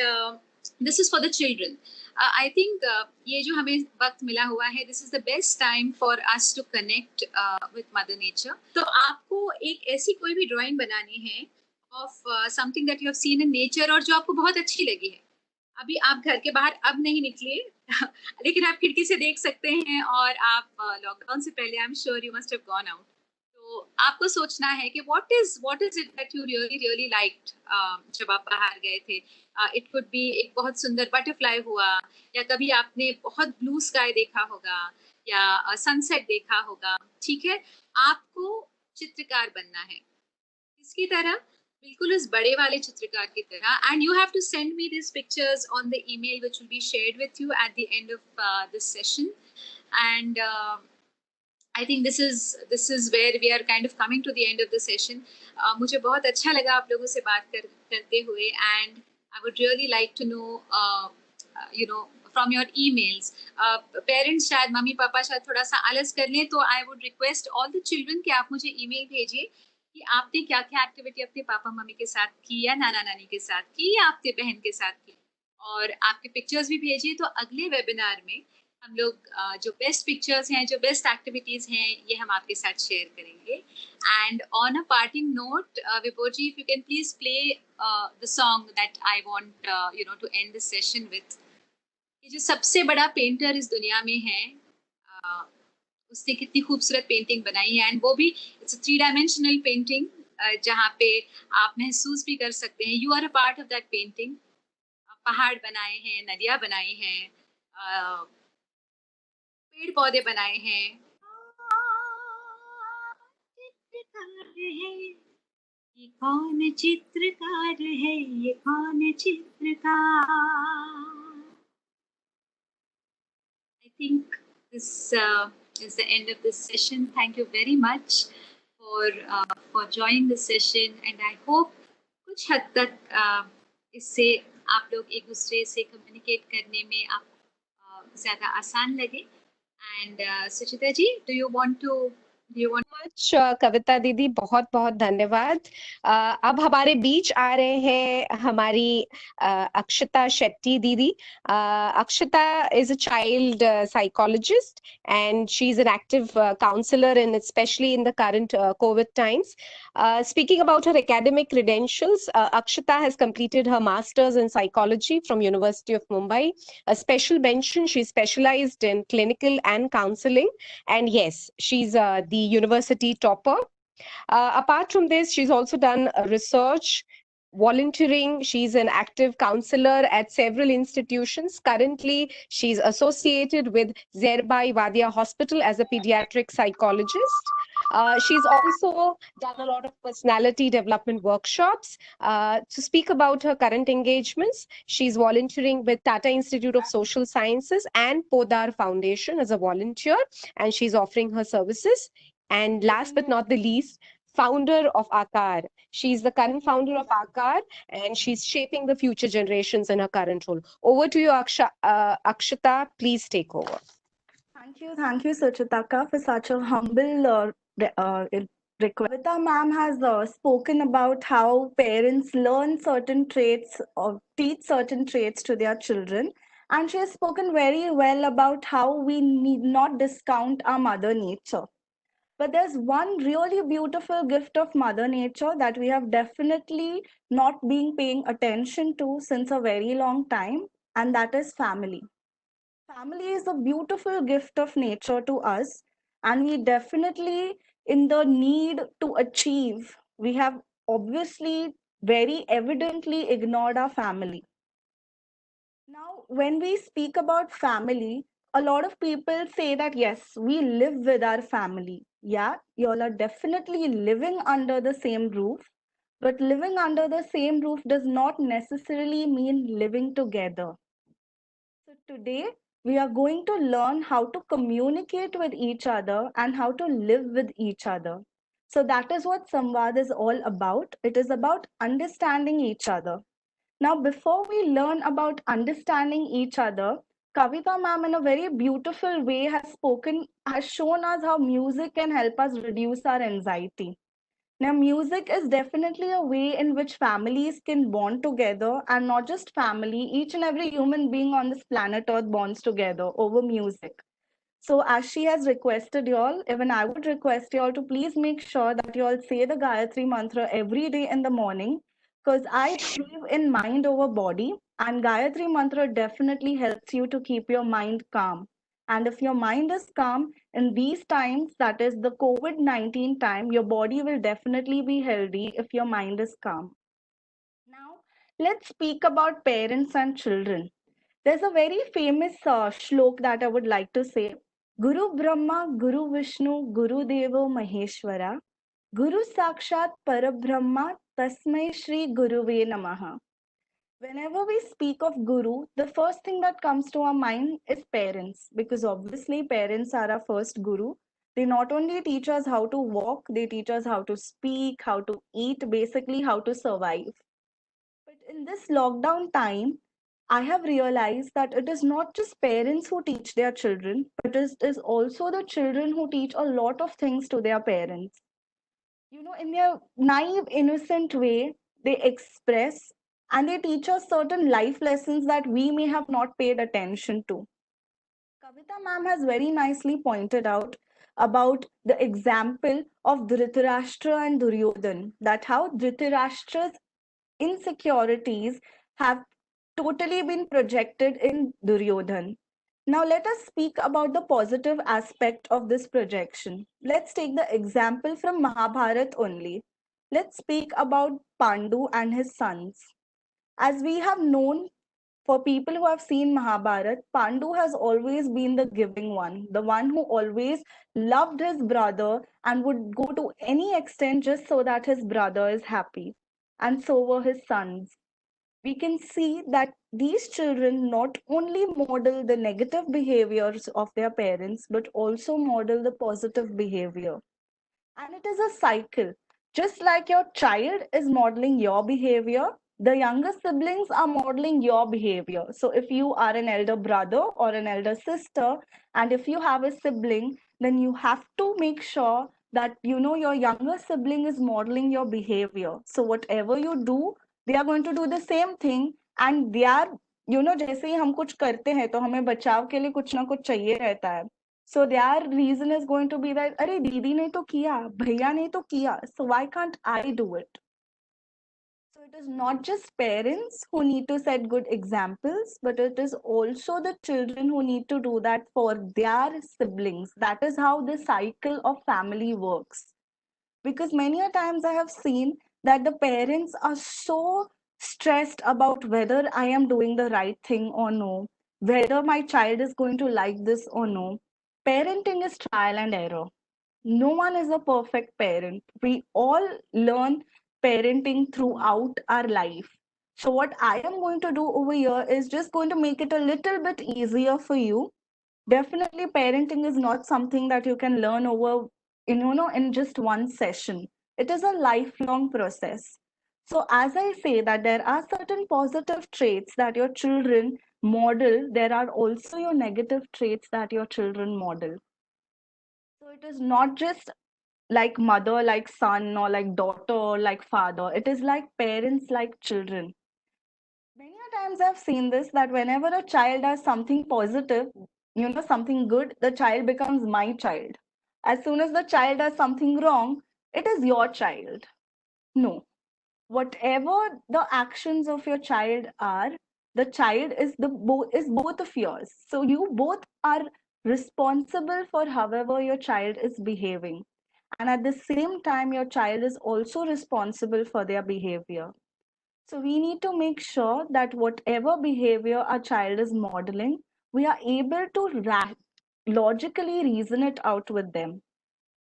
this is for the children. I think ये जो हमें वक्त मिला हुआ है, this is the best time for us to connect with mother nature. तो आपको एक ऐसी कोई भी ड्राइंग बनानी है of something that you have seen in nature और जो आपको बहुत अच्छी लगी है। अभी आप घर के बाहर अब नहीं निकले लेकिन आप खिड़की से देख सकते हैं और आप लॉकडाउन से पहले I am sure you must have gone out. तो आपको सोचना है कि what is it that you really really liked जब आप बाहर गए थे। इट कुड बी एक बहुत सुंदर बटरफ्लाई हुआ, या कभी आपने बहुत ब्लू स्काई देखा होगा, या सनसेट देखा होगा, ठीक है। आपको चित्रकार बनना है, किसकी तरह? बिल्कुल उस बड़े वाले चित्रकार की तरह। And you have to send me this pictures on the email which will be shared with you at the end of this session. And I think this is where we are kind of coming to the end of the session. मुझे बहुत अच्छा लगा आप लोगों से बात करते हुए, and I would really like to know you know from your emails. Parents शायद मम्मी पापा शायद थोड़ा सा आलस कर लें, तो I would request all the children कि आप मुझे email भेजिए कि आपने क्या क्या एक्टिविटी अपने पापा मम्मी के साथ की, या नाना नानी के साथ की, या आपके बहन के साथ की, और आपके पिक्चर्स भी भेजिए। तो अगले वेबिनार में हम लोग जो बेस्ट पिक्चर्स हैं, जो बेस्ट एक्टिविटीज हैं, ये हम आपके साथ शेयर करेंगे. And on a parting note, Vibhor ji, if you can please play the song that I want to end this session with. ये जो सबसे बड़ा पेंटर इस दुनिया में है, उसने कितनी खूबसूरत पेंटिंग बनाई है, एंड वो भी इट्स अ 3 डायमेंशनल पेंटिंग, जहाँ पे आप महसूस भी कर सकते हैं you are a part of that painting. पहाड़ बनाए हैं, नदियाँ बनाई हैं, पेड़ पौधे बनाए हैं. चित्रकार है ये, कौन चित्रकार है ये, कौन चित्रकार. I think this is the end of this session. Thank you very much for joining the session, and I hope कुछ हद तक इससे आप लोग एक दूसरे से कम्युनिकेट करने में आप ज़्यादा आसान लगे. And Suchita ji, do you want much Kavita दीदी, बहुत बहुत धन्यवाद. अब हमारे बीच आ रहे हैं हमारी अक्षता शेट्टी दीदी. अक्षता is a child psychologist and she's an active counselor, and especially in the current COVID times. Speaking about her academic credentials, Akshata has completed her master's in psychology from University of Mumbai. A special mention, she specialized in clinical and counseling, and yes, she's the university topper. Apart from this, she's also done research, volunteering. She's an active counselor at several institutions. Currently, she's associated with Zerbai Wadia Hospital as a pediatric psychologist. She's also done a lot of personality development workshops. To speak about her current engagements, she's volunteering with Tata Institute of Social Sciences and Podar Foundation as a volunteer, and she's offering her services. And last but not the least, founder of Aakar. She's the current founder of Aakar, and she's shaping the future generations in her current role. Over to you, Akshata. Please take over. Thank you, Suchitaka, for such a humble request. Kavita ma'am has spoken about how parents learn certain traits or teach certain traits to their children. And she has spoken very well about how we need not discount our mother nature. But there's one really beautiful gift of Mother Nature that we have definitely not been paying attention to since a very long time, and that is family. Family is a beautiful gift of nature to us, and we definitely, in the need to achieve, we have obviously very evidently ignored our family. Now, when we speak about family, a lot of people say that yes, we live with our family. Yeah, you all are definitely living under the same roof, but living under the same roof does not necessarily mean living together. So, today we are going to learn how to communicate with each other and how to live with each other. So, that is what Samvad is all about. It is about understanding each other. Now, before we learn about understanding each other, Kavita ma'am, in a very beautiful way, has shown us how music can help us reduce our anxiety. Now, music is definitely a way in which families can bond together, and not just family, each and every human being on this planet Earth bonds together over music. So, as she has requested y'all, even I would request y'all to please make sure that y'all say the Gayatri mantra every day in the morning, because I believe in mind over body, and Gayatri mantra definitely helps you to keep your mind calm. And if your mind is calm in these times, that is the COVID-19 time, your body will definitely be healthy if your mind is calm. Now, let's speak about parents and children. There's a very famous shlok that I would like to say. Guru Brahma, Guru Vishnu, Guru Devo Maheshwara, Guru Sakshat Parabrahma, Tasmai Shri Guruve Namaha. Whenever we speak of Guru, the first thing that comes to our mind is parents, because obviously parents are our first Guru. They not only teach us how to walk, they teach us how to speak, how to eat, basically how to survive. But in this lockdown time, I have realized that it is not just parents who teach their children, but it is also the children who teach a lot of things to their parents. You know, in their naive, innocent way, they express and they teach us certain life lessons that we may have not paid attention to. Kavita ma'am has very nicely pointed out about the example of Dhritarashtra and Duryodhan, that how Dhritarashtra's insecurities have totally been projected in Duryodhan. Now, let us speak about the positive aspect of this projection. Let's take the example from Mahabharat only. Let's speak about Pandu and his sons. As we have known, for people who have seen Mahabharat, Pandu has always been the giving one, the one who always loved his brother and would go to any extent just so that his brother is happy. And so were his sons. We can see that these children not only model the negative behaviors of their parents, but also model the positive behavior. And it is a cycle. Just like your child is modeling your behavior, the younger siblings are modeling your behavior. So if you are an elder brother or an elder sister, and if you have a sibling, then you have to make sure that you know your younger sibling is modeling your behavior. So whatever you do, they are going to do the same thing, and they are, you know, जैसे ही हम कुछ करते हैं तो हमें बचाव के लिए कुछ ना कुछ चाहिए रहता है. So their reason is going to be that, अरे दीदी ने तो किया, भैया ने तो किया, so why can't I do it? So it is not just parents who need to set good examples, but it is also the children who need to do that for their siblings. That is how the cycle of family works. Because many a times I have seen that the parents are so stressed about whether I am doing the right thing or no, whether my child is going to like this or no. Parenting is trial and error. No one is a perfect parent. We all learn parenting throughout our life. So, what I am going to do over here is just going to make it a little bit easier for you. Definitely, parenting is not something that you can learn over, in just one session. It is a lifelong process. So, as I say that there are certain positive traits that your children model, there are also your negative traits that your children model. So, it is not just like mother, like son, or like daughter, or like father. It is like parents, like children. Many a times I've seen this that whenever a child does something positive, something good, the child becomes my child. As soon as the child does something wrong, it is your child. No. Whatever the actions of your child are, the child is both of yours. So you both are responsible for however your child is behaving. And at the same time, your child is also responsible for their behavior. So we need to make sure that whatever behavior our child is modeling, we are able to logically reason it out with them.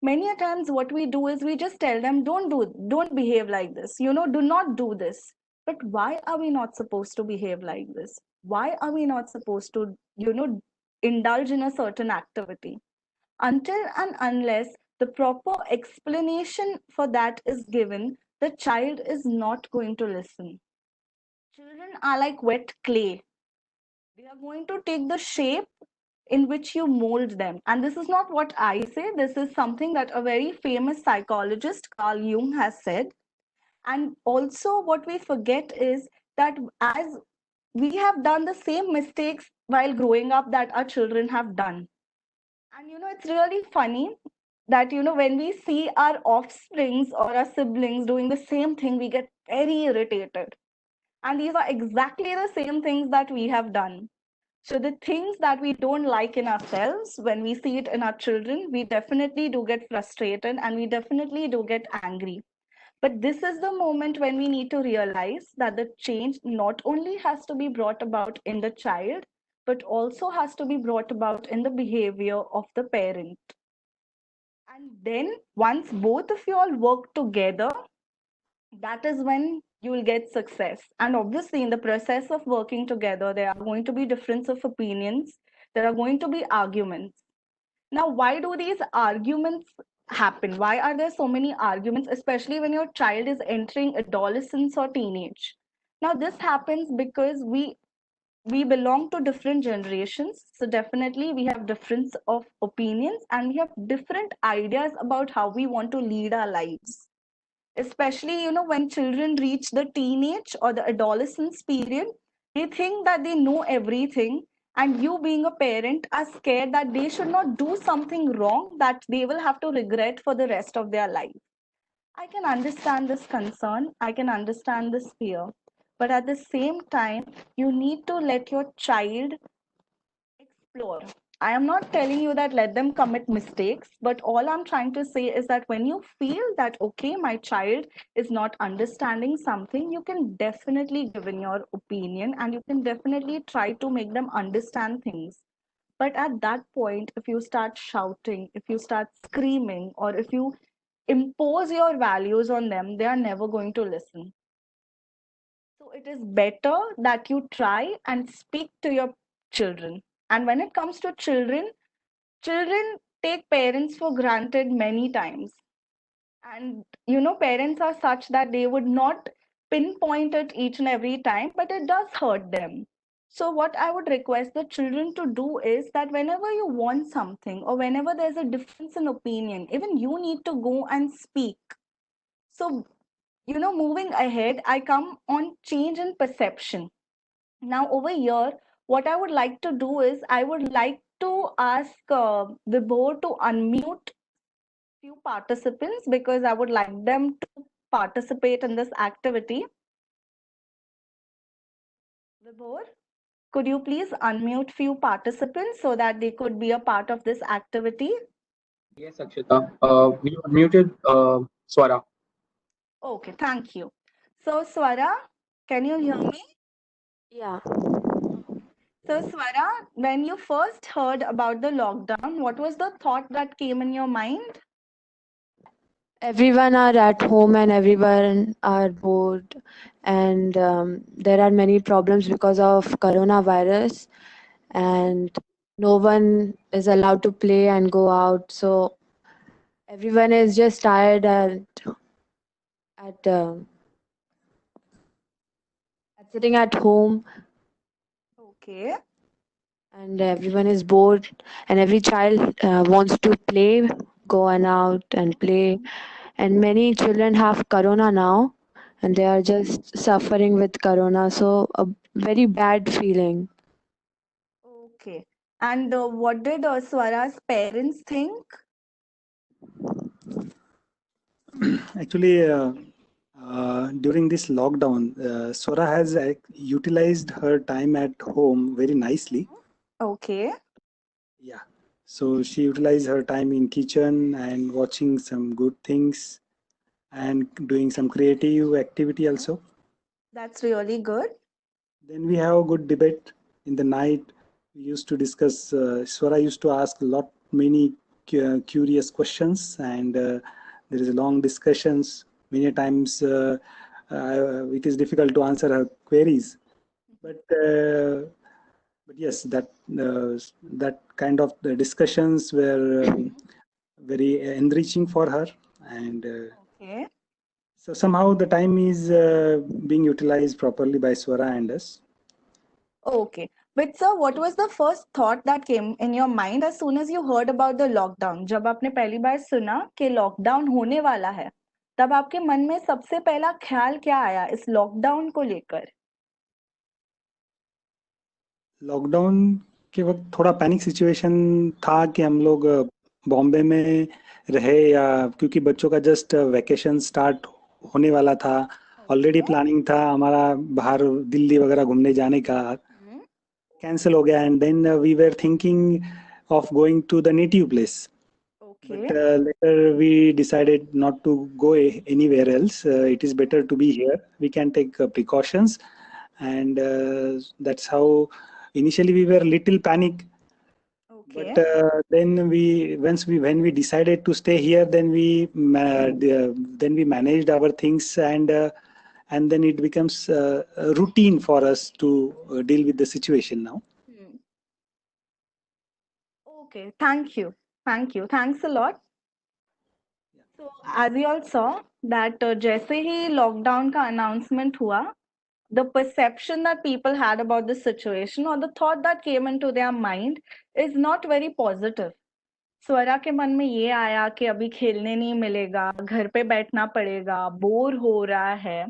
Many a times what we do is we just tell them, don't behave like this, do not do this. But why are we not supposed to behave like this? Why are we not supposed to, indulge in a certain activity? Until and unless the proper explanation for that is given, the child is not going to listen. Children are like wet clay. They are going to take the shape in which you mold them. And this is not what I say, this is something that a very famous psychologist, Carl Jung, has said. And also, what we forget is that as we have done the same mistakes while growing up that our children have done. And it's really funny that when we see our offsprings or our siblings doing the same thing, we get very irritated. And these are exactly the same things that we have done. So the things that we don't like in ourselves, when we see it in our children, we definitely do get frustrated and we definitely do get angry. But this is the moment when we need to realize that the change not only has to be brought about in the child, but also has to be brought about in the behavior of the parent. And then once both of you all work together, that is when you will get success. And obviously, in the process of working together, there are going to be difference of opinions. There are going to be arguments. Now, why do these arguments happen? Why are there so many arguments, especially when your child is entering adolescence or teenage? Now, this happens because we belong to different generations. So definitely we have difference of opinions and we have different ideas about how we want to lead our lives. Especially, when children reach the teenage or the adolescence period, they think that they know everything and you being a parent are scared that they should not do something wrong that they will have to regret for the rest of their life. I can understand this concern, I can understand this fear, but at the same time, you need to let your child explore. I am not telling you that let them commit mistakes, but all I'm trying to say is that when you feel that, okay, my child is not understanding something, you can definitely give in your opinion and you can definitely try to make them understand things. But at that point, if you start shouting, if you start screaming, or if you impose your values on them, they are never going to listen. So it is better that you try and speak to your children. And when it comes to children, children take parents for granted many times. And parents are such that they would not pinpoint it each and every time, but it does hurt them. So, what I would request the children to do is that whenever you want something or whenever there's a difference in opinion, even you need to go and speak. So, moving ahead, I come on change in perception. Now, over here, what I would like to do is I would like to ask Vibhor to unmute few participants because I would like them to participate in this activity. Vibhor, could you please unmute few participants so that they could be a part of this activity? Yes, Akshita. You unmuted Swara. Okay, thank you. So, Swara, can you hear me? Yeah, So, Swara, when you first heard about the lockdown, what was the thought that came in your mind? everyone are at home and everyone are bored, and there are many problems because of coronavirus, and no one is allowed to play and go out. So everyone is just tired at at sitting at home, Okay. and everyone is bored, and every child wants to play, go on out and play. And many children have corona now, and they are just suffering with corona. So a very bad feeling. Okay. And what did Swara's parents think? Actually, during this lockdown, Sora has utilized her time at home very nicely. Okay. Yeah. So she utilized her time in kitchen and watching some good things and doing some creative activity also. That's really good. Then we have a good debate in the night. We used to discuss. Swara used to ask many curious questions, and there is a long discussions. Many times, it is difficult to answer her queries. But yes, that kind of the discussions were very enriching for her, and Okay. so somehow the time is being utilized properly by Swara and us. Okay. But sir, what was the first thought that came in your mind as soon as you heard about the lockdown? जब आपने पहली बार सुना कि lockdown होने वाला है, तब आपके मन में सबसे पहला ख्याल क्या आया इस लॉकडाउन को लेकर? लॉकडाउन के वक्त थोड़ा पैनिक सिचुएशन था कि हम लोग बॉम्बे में रहे या क्योंकि बच्चों का जस्ट वैकेशन स्टार्ट होने वाला था ऑलरेडी प्लानिंग था हमारा बाहर दिल्ली वगैरह घूमने जाने का कैंसिल हो गया and then we were thinking of going to the native place Okay. but later we decided not to go anywhere else. It is better to be here. We can take precautions, and that's how initially we were little panic. Okay. But then when we decided to stay here, then we managed our things and then it becomes a routine for us to deal with the situation now. Okay. Thank you. Thank you. Thanks a lot. So as you all saw that जैसे ही lockdown का announcement हुआ, the perception that people had about the situation or the thought that came into their mind is not very positive. स्वरा के मन में ये आया कि अभी खेलने नहीं मिलेगा, घर पे बैठना पड़ेगा, बोर हो रहा है.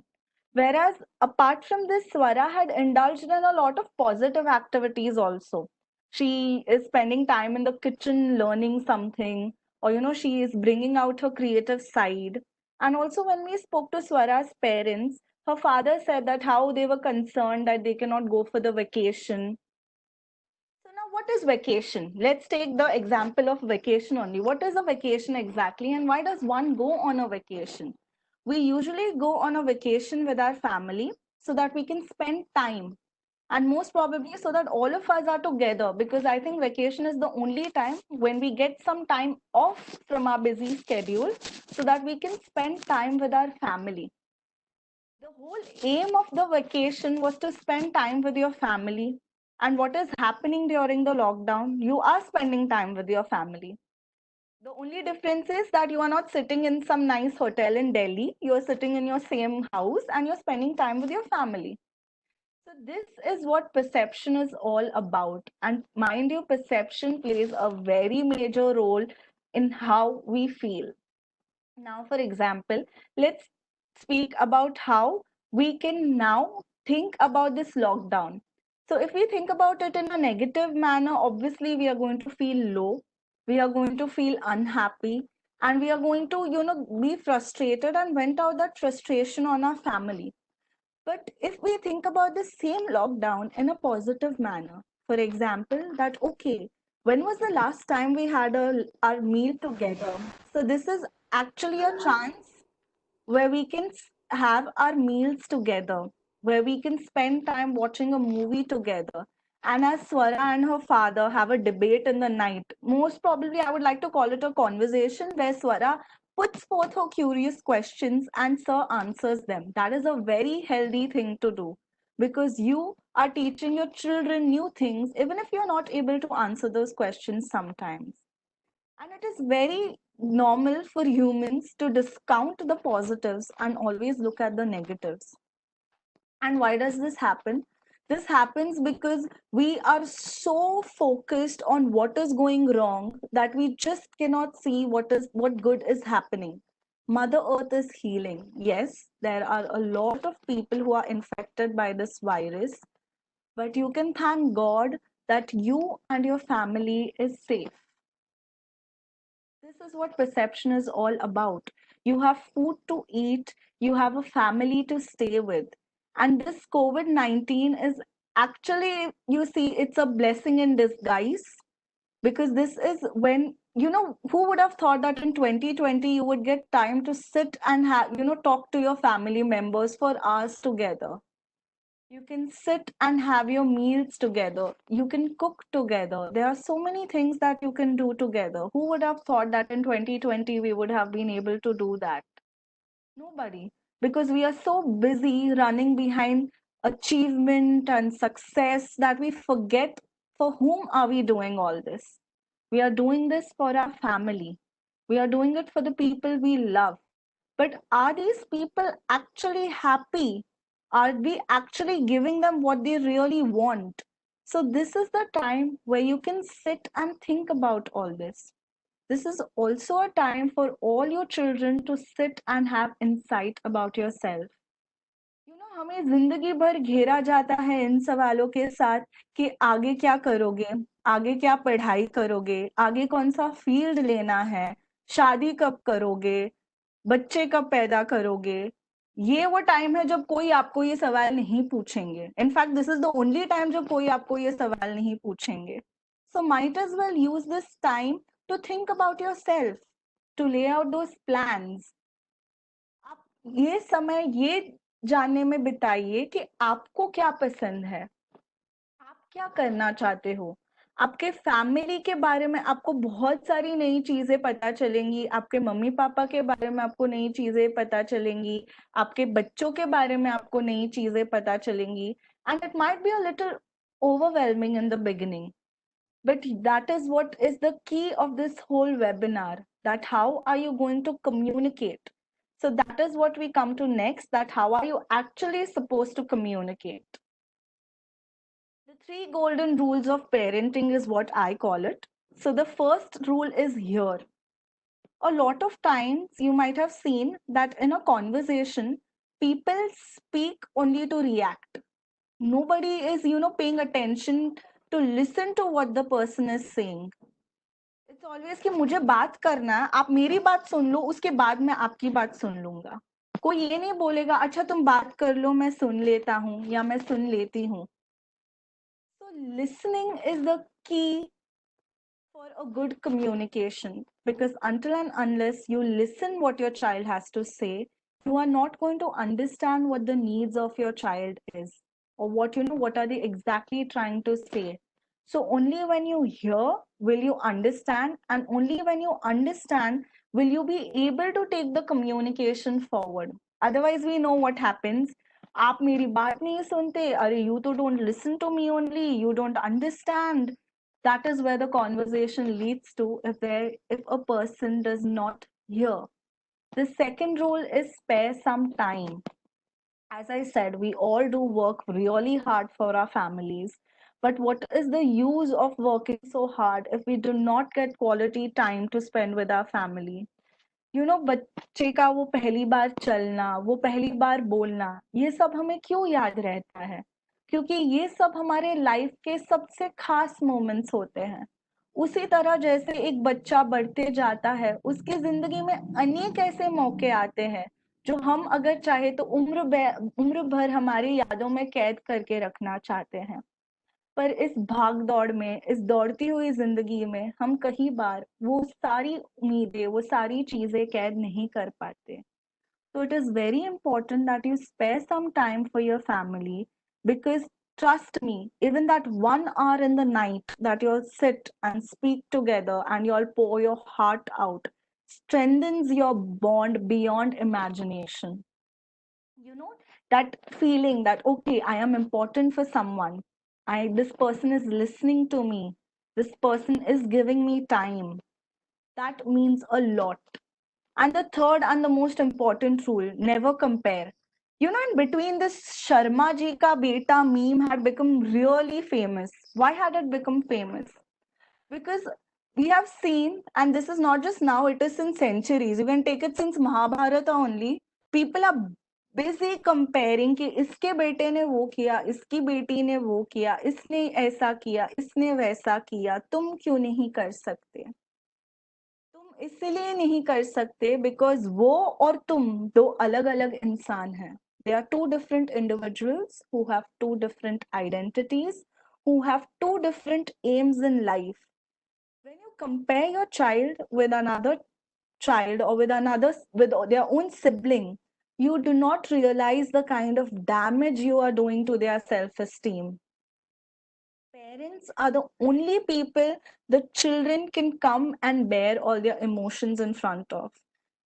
Whereas apart from this, Swara had indulged in a lot of positive activities also. She is spending time in the kitchen learning something, or she is bringing out her creative side. And also, when we spoke to Swara's parents, her father said that how they were concerned that they cannot go for the vacation. So now what is vacation? Let's take the example of vacation only. What is a vacation exactly, and why does one go on a vacation? We usually go on a vacation with our family so that we can spend time, and most probably so that all of us are together, because I think vacation is the only time when we get some time off from our busy schedule so that we can spend time with our family. The whole aim of the vacation was to spend time with your family. And what is happening during the lockdown? You are spending time with your family. The only difference is that you are not sitting in some nice hotel in Delhi. You are sitting in your same house and you're spending time with your family. So, this is what perception is all about. And mind you, perception plays a very major role in how we feel. Now, for example, let's speak about how we can now think about this lockdown. So, if we think about it in a negative manner, obviously we are going to feel low, we are going to feel unhappy, and we are going to, be frustrated and vent out that frustration on our family. But if we think about the same lockdown in a positive manner, for example, that okay, when was the last time we had our meal together? So this is actually a chance where we can have our meals together, where we can spend time watching a movie together. And as Swara and her father have a debate in the night, most probably I would like to call it a conversation where Swara puts forth her curious questions and Sir answers them. That is a very healthy thing to do, because you are teaching your children new things, even if you're not able to answer those questions sometimes. And it is very normal for humans to discount the positives and always look at the negatives. And why does this happen? This happens because we are so focused on what is going wrong that we just cannot see what good is happening. Mother Earth is healing. Yes, there are a lot of people who are infected by this virus, but you can thank God that you and your family is safe. This is what perception is all about. You have food to eat, you have a family to stay with. And this COVID 19 is actually, you see, it's a blessing in disguise, because this is when, who would have thought that in 2020 you would get time to sit and have, talk to your family members for hours together. You can sit and have your meals together. You can cook together. There are so many things that you can do together. Who would have thought that in 2020 we would have been able to do that? Nobody. Because we are so busy running behind achievement and success that we forget for whom are we doing all this. We are doing this for our family. We are doing it for the people we love. But are these people actually happy? Are we actually giving them what they really want? So, this is the time where you can sit and think about all this. This is also a time for all your children to sit and have insight about yourself. हमें जिंदगी भर घेरा जाता है इन सवालों के साथ कि आगे क्या करोगे, आगे क्या पढ़ाई करोगे, आगे कौन सा फील्ड लेना है, शादी कब करोगे, बच्चे कब पैदा करोगे. ये वो टाइम है जब कोई आपको ये सवाल नहीं पूछेंगे. In fact this is the only time जब कोई आपको ये सवाल नहीं पूछेंगे. So might as well use this time to think about yourself, to lay out those plans. आप ये समय ये जानने में बिताइए कि आपको क्या पसंद है, आप क्या करना चाहते हो. आपके फैमिली के बारे में आपको बहुत सारी नई चीजें पता चलेंगी, आपके मम्मी पापा के बारे में आपको नई चीजें पता चलेंगी, आपके बच्चों के बारे में आपको नई चीजें पता चलेंगी. And it might be a little overwhelming in the beginning, but that is what is the key of this whole webinar, that how are you going to communicate. So that is what we come to next, that how are you actually supposed to communicate. The 3 golden rules of parenting is what I call it. So the first rule is here. A lot of times you might have seen that in a conversation, people speak only to react. Nobody is, paying attention to listen to what the person is saying. It's always कि मुझे बात करना है, आप मेरी बात सुन लो, उसके बाद मैं आपकी बात सुन लूंगा. कोई ये नहीं बोलेगा अच्छा तुम बात कर लो मैं सुन लेता हूँ या मैं सुन लेती हूँ. So listening is the key for a good communication, because until and unless you listen what your child has to say, you are not going to understand what the needs of your child is, or what are they exactly trying to say. So only when you hear will you understand, and only when you understand will you be able to take the communication forward. Otherwise we know what happens. आप मेरी बात नहीं सुनते, अरे you तो don't listen to me only, you don't understand. That is where the conversation leads to if a person does not hear. The second rule is spare some time. As I said, we all do work really hard for our families, but what is the use of working so hard if we do not get quality time to spend with our family? बच्चे का वो पहली बार चलना, वो पहली बार बोलना, ये सब हमें क्यों याद रहता है? क्योंकि ये सब हमारे लाइफ के सबसे खास मोमेंट्स होते हैं. उसी तरह जैसे एक बच्चा बढ़ते जाता है, उसकी जिंदगी में अनेक ऐसे मौके आते हैं जो हम अगर चाहे तो उम्र भर हमारी यादों में कैद करके रखना चाहते हैं. पर इस भाग दौड़ में, इस दौड़ती हुई जिंदगी में हम कई बार वो सारी उम्मीदें, वो सारी चीजें कैद नहीं कर पाते. So it is very important that you spare some time for your family, because trust me, even that 1 hour in the night that you'll sit and speak together and you'll pour your heart out strengthens your bond beyond imagination. That feeling that okay, I am important for someone, this person is listening to me, this person is giving me time, that means a lot. And the third and the most important rule, never compare. In between, this Sharma ji ka beta meme had become really famous. Why had it become famous? Because we have seen, and this is not just now, it is since centuries. You can take it since Mahabharata only. People are busy comparing कि इसके बेटे ने वो किया, इसकी बेटी ने वो किया, इसने ऐसा किया, इसने वैसा किया, तुम क्यों नहीं कर सकते? तुम इसलिए नहीं कर सकते because वो और तुम दो अलग अलग इंसान हैं. They are two different individuals who have two different identities, who have two different aims in life. When you compare your child with another child or with their own sibling, you do not realize the kind of damage you are doing to their self-esteem. Parents are the only people the children can come and bear all their emotions in front of.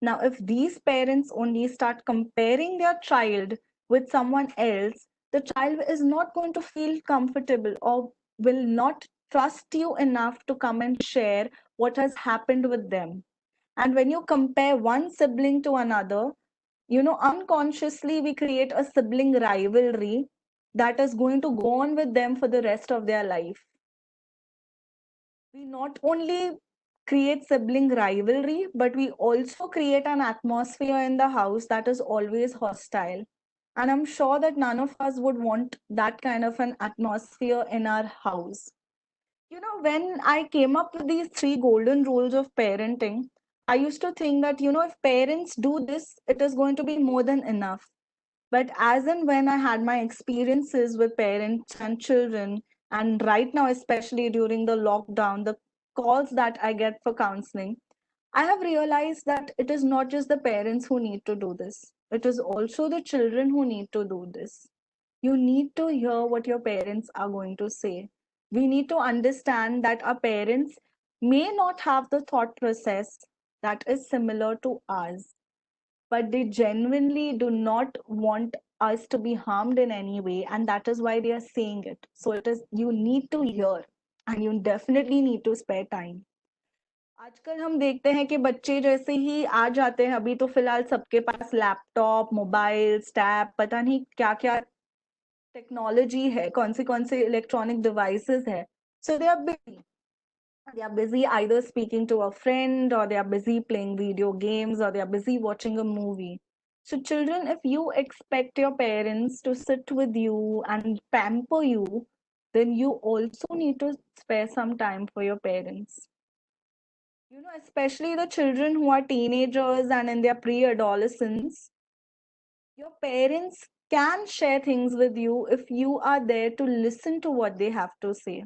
Now, if these parents only start comparing their child with someone else, the child is not going to feel comfortable or will not trust you enough to come and share what has happened with them. And when you compare one sibling to another, unconsciously we create a sibling rivalry that is going to go on with them for the rest of their life. We not only create sibling rivalry, but we also create an atmosphere in the house that is always hostile. And I'm sure that none of us would want that kind of an atmosphere in our house. When I came up with these 3 golden rules of parenting, I used to think that, if parents do this, it is going to be more than enough. But as and when I had my experiences with parents and children, and right now, especially during the lockdown, the calls that I get for counseling, I have realized that it is not just the parents who need to do this, it is also the children who need to do this. You need to hear what your parents are going to say. We need to understand that our parents may not have the thought process that is similar to ours, but they genuinely do not want us to be harmed in any way, and that is why they are saying it. So you need to hear, and you definitely need to spare time. आजकल हम देखते हैं कि बच्चे जैसे ही आ जाते हैं, अभी तो फिलहाल सबके पास लैपटॉप, मोबाइल, टैब, पता नहीं क्या क्या टेक्नोलॉजी है, कौन से इलेक्ट्रॉनिक डिवाइसेस है. So they are busy. They are busy either speaking to a friend, or they are busy playing video games, or they are busy watching a movie. So children, if you expect your parents to sit with you and pamper you, then you also need to spare some time for your parents. Especially the children who are teenagers and in their pre-adolescence, your parents can share things with you if you are there to listen to what they have to say.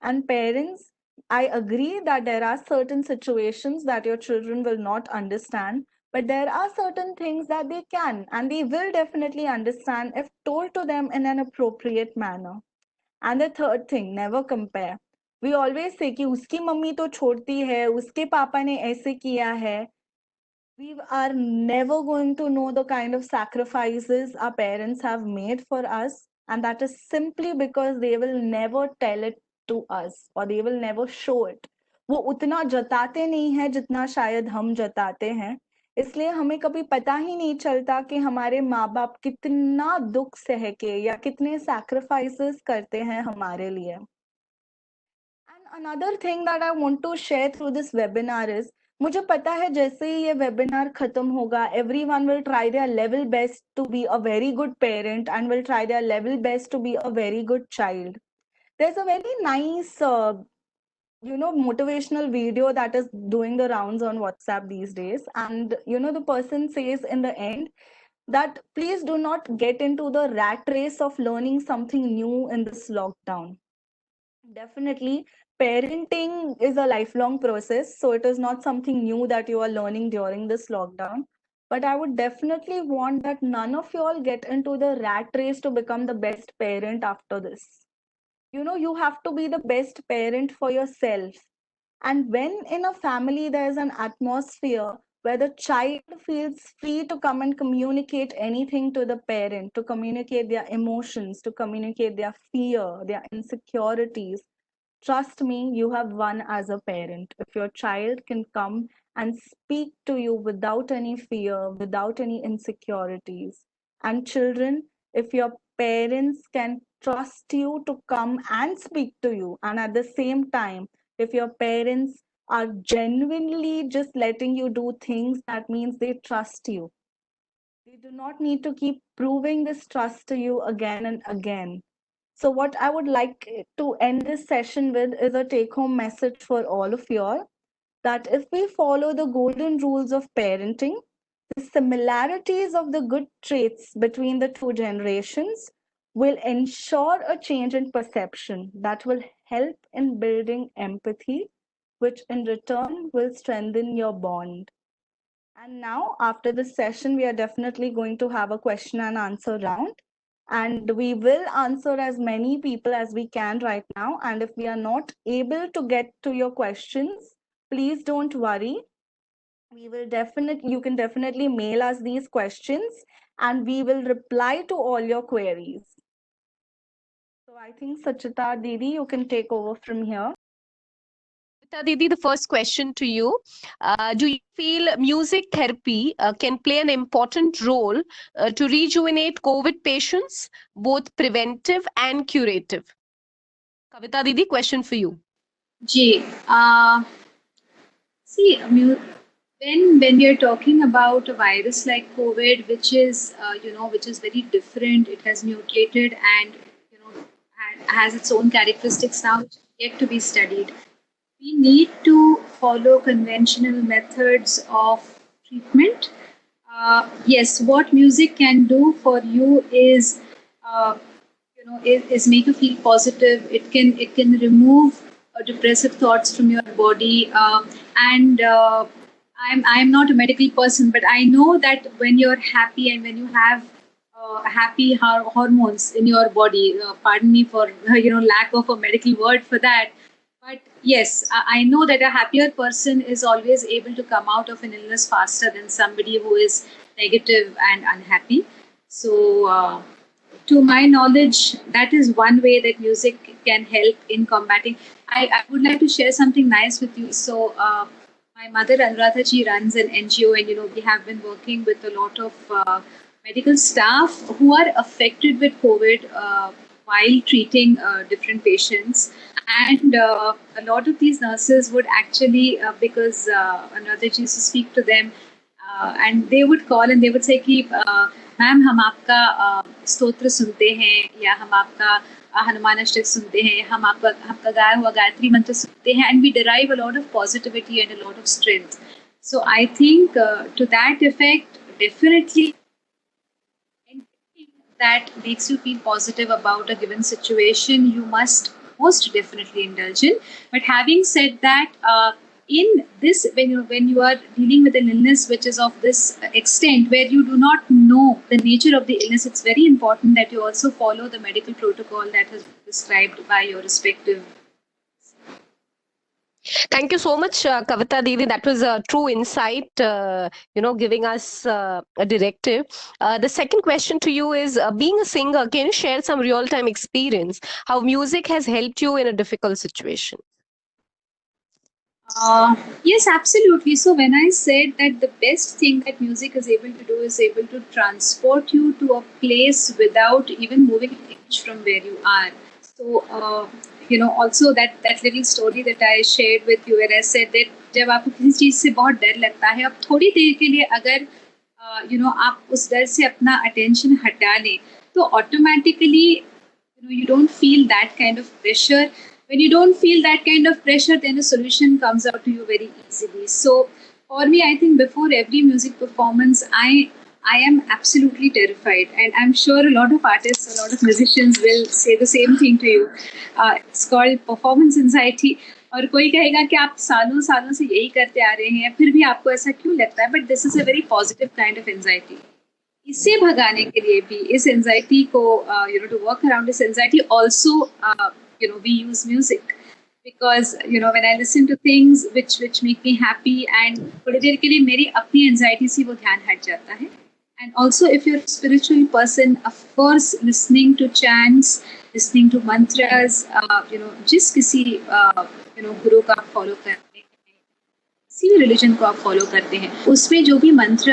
And parents, I agree that there are certain situations that your children will not understand, but there are certain things that they can and they will definitely understand if told to them in an appropriate manner. And the third thing, never compare. We always say कि उसकी mummy तो छोड़ती है, उसके पापा ने ऐसे किया है. We are never going to know the kind of sacrifices our parents have made for us, and that is simply because they will never tell it to us or they will never show it. वो उतना जताते नहीं है जितना शायद हम जताते हैं, इसलिए हमें कभी पता ही नहीं चलता कि हमारे माँ बाप कितना दुख सह के या कितने sacrifices करते हैं हमारे लिए. And another thing that I want to share through this webinar is, मुझे पता है जैसे ही ये webinar खत्म होगा, everyone will try their level best to be a very good parent and will try their level best to be a very good child. There's a very nice, motivational video that is doing the rounds on WhatsApp these days. And, the person says in the end that please do not get into the rat race of learning something new in this lockdown. Definitely, parenting is a lifelong process, so it is not something new that you are learning during this lockdown. But I would definitely want that none of you all get into the rat race to become the best parent after this. You have to be the best parent for yourself. And when in a family there's an atmosphere where the child feels free to come and communicate anything to the parent, to communicate their emotions, to communicate their fear, their insecurities, trust me, you have won as a parent. If your child can come and speak to you without any fear, without any insecurities. And children, if your parents can trust you to come and speak to you, and at the same time, if your parents are genuinely just letting you do things, that means they trust you. They do not need to keep proving this trust to you again and again. So what I would like to end this session with is a take-home message for all of you all, that if we follow the golden rules of parenting, the similarities of the good traits between the two generations will ensure a change in perception that will help in building empathy, which in return will strengthen your bond. And now, after this session, we are definitely going to have a question and answer round. And we will answer as many people as we can right now. And if we are not able to get to your questions, please don't worry. You can definitely mail us these questions and we will reply to all your queries. So I think Sachita Didi, you can take over from here. Didi, the first question to you. Do you feel music therapy can play an important role to rejuvenate COVID patients, both preventive and curative? Kavita Didi, question for you. See, when we are talking about a virus like COVID, which is very different, it has mutated and has its own characteristics now, which are yet to be studied. We need to follow conventional methods of treatment. Yes, what music can do for you is, is make you feel positive. It can remove depressive thoughts from your body. I'm not a medical person, but I know that when you're happy and when you have happy hormones in your body, pardon me for lack of a medical word for that. But yes, I know that a happier person is always able to come out of an illness faster than somebody who is negative and unhappy. So, to my knowledge, that is one way that music can help in combating. I would like to share something nice with you. So, my mother Anuradha ji runs an NGO, and we have been working with a lot of medical staff who are affected with COVID while treating different patients. And a lot of these nurses would actually, because Anuradha ji used to speak to them, and they would call and they would say कि ma'am हम आपका स्तोत्र सुनते हैं या हम आपका हनुमान अष्टक सुनते हैं, हम आपका गाया हुआ गायत्री मंत्र सुनते हैं, and we derive a lot of positivity and a lot of strength. So I think to that effect, definitely anything that makes you feel positive about a given situation, you must most definitely indulge in. But having said that, in this, when you are dealing with an illness which is of this extent, where you do not know the nature of the illness, it's very important that you also follow the medical protocol that has been prescribed by your respective. Thank you so much, Kavita Didi. That was a true insight, giving us a directive. The second question to you is, being a singer, can you share some real-time experience, how music has helped you in a difficult situation? Yes, absolutely. So when I said that the best thing that music is able to do is able to transport you to a place without even moving an inch from where you are. So also that little story that I shared with you, where I said that जब आपको किसी चीज से बहुत डर लगता है, अब थोड़ी देर के लिए अगर आप उस डर से अपना अटेंशन हटा लें, तो automatically you don't feel that kind of pressure. When you don't feel that kind of pressure, then a solution comes out to you very easily. So for me, I think before every music performance, I am absolutely terrified, and I'm sure a lot of artists, a lot of musicians will say the same thing to you. It's called performance anxiety. और कोई कहेगा कि आप सालों सालों से यही करते आ रहे हैं, फिर भी आपको ऐसा क्यों लगता है? But this is a very positive kind of anxiety. इसे भगाने के लिए भी, इस एंजाइटी को to work around this anxiety, also we use music, because when I listen to things which make me happy, and थोड़ी देर के लिए मेरी अपनी एंजाइटी से वो ध्यान हट जाता है. And also, if you're a spiritual person, of course, listening to chants, listening to mantras, जिस किसी गुरु का आप फॉलो करते हैं, किसी भी रिलीजन को आप फॉलो करते हैं, उसमें जो भी मंत्र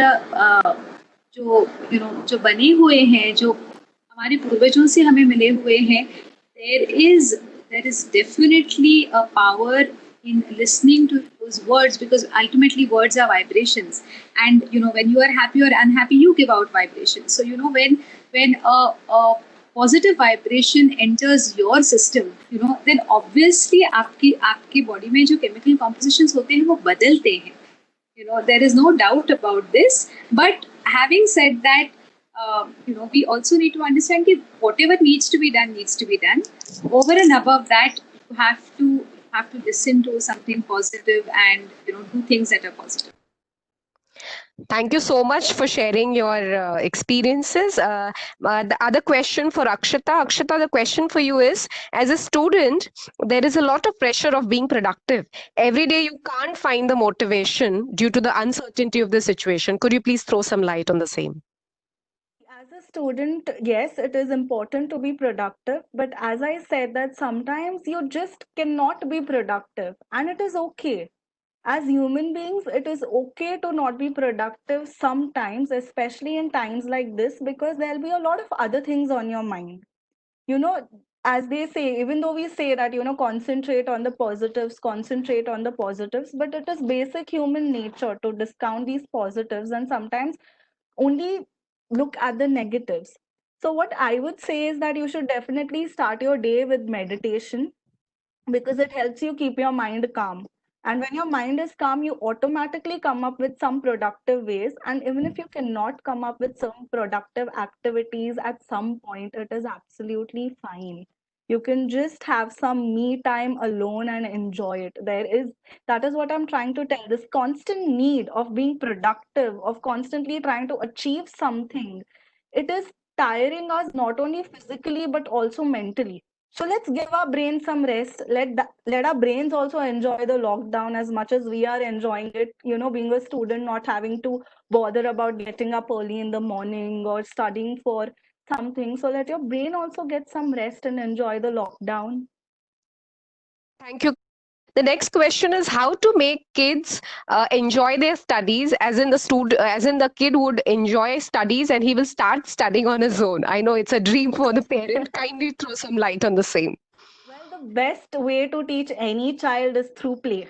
जो बने हुए हैं, जो हमारे पूर्वजों से हमें मिले हुए हैं, there is definitely a power in listening to those words, because ultimately words are vibrations, and when you are happy or unhappy, you give out vibrations. So when a positive vibration enters your system, then obviously आपकी body में जो chemical compositions होते हैं वो बदलते हैं. There is no doubt about this. But having said that, we also need to understand that whatever needs to be done. Over and above that, you have to listen to something positive and do things that are positive. Thank you so much for sharing your experiences. The other question for Akshata. Akshata, the question for you is, as a student, there is a lot of pressure of being productive. Every day you can't find the motivation due to the uncertainty of the situation. Could you please throw some light on the same? As a student, yes, it is important to be productive. But as I said, that sometimes you just cannot be productive, and it is okay. As human beings, it is okay to not be productive sometimes, especially in times like this, because there'll be a lot of other things on your mind. As they say, even though we say that, concentrate on the positives, but it is basic human nature to discount these positives and sometimes only look at the negatives. So, what I would say is that you should definitely start your day with meditation, because it helps you keep your mind calm. And when your mind is calm, you automatically come up with some productive ways. And even if you cannot come up with some productive activities at some point, it is absolutely fine. You can just have some me time alone and enjoy it. That is what I'm trying to tell. This constant need of being productive, of constantly trying to achieve something, it is tiring us not only physically but also mentally. So let's give our brain some rest. Let our brains also enjoy the lockdown as much as we are enjoying it. Being a student, not having to bother about getting up early in the morning or studying for something. So let your brain also get some rest and enjoy the lockdown. Thank you. The next question is how to make kids enjoy their studies, as in the kid would enjoy studies and he will start studying on his own. I know it's a dream for the parent. Kindly throw some light on the same. Well, the best way to teach any child is through play.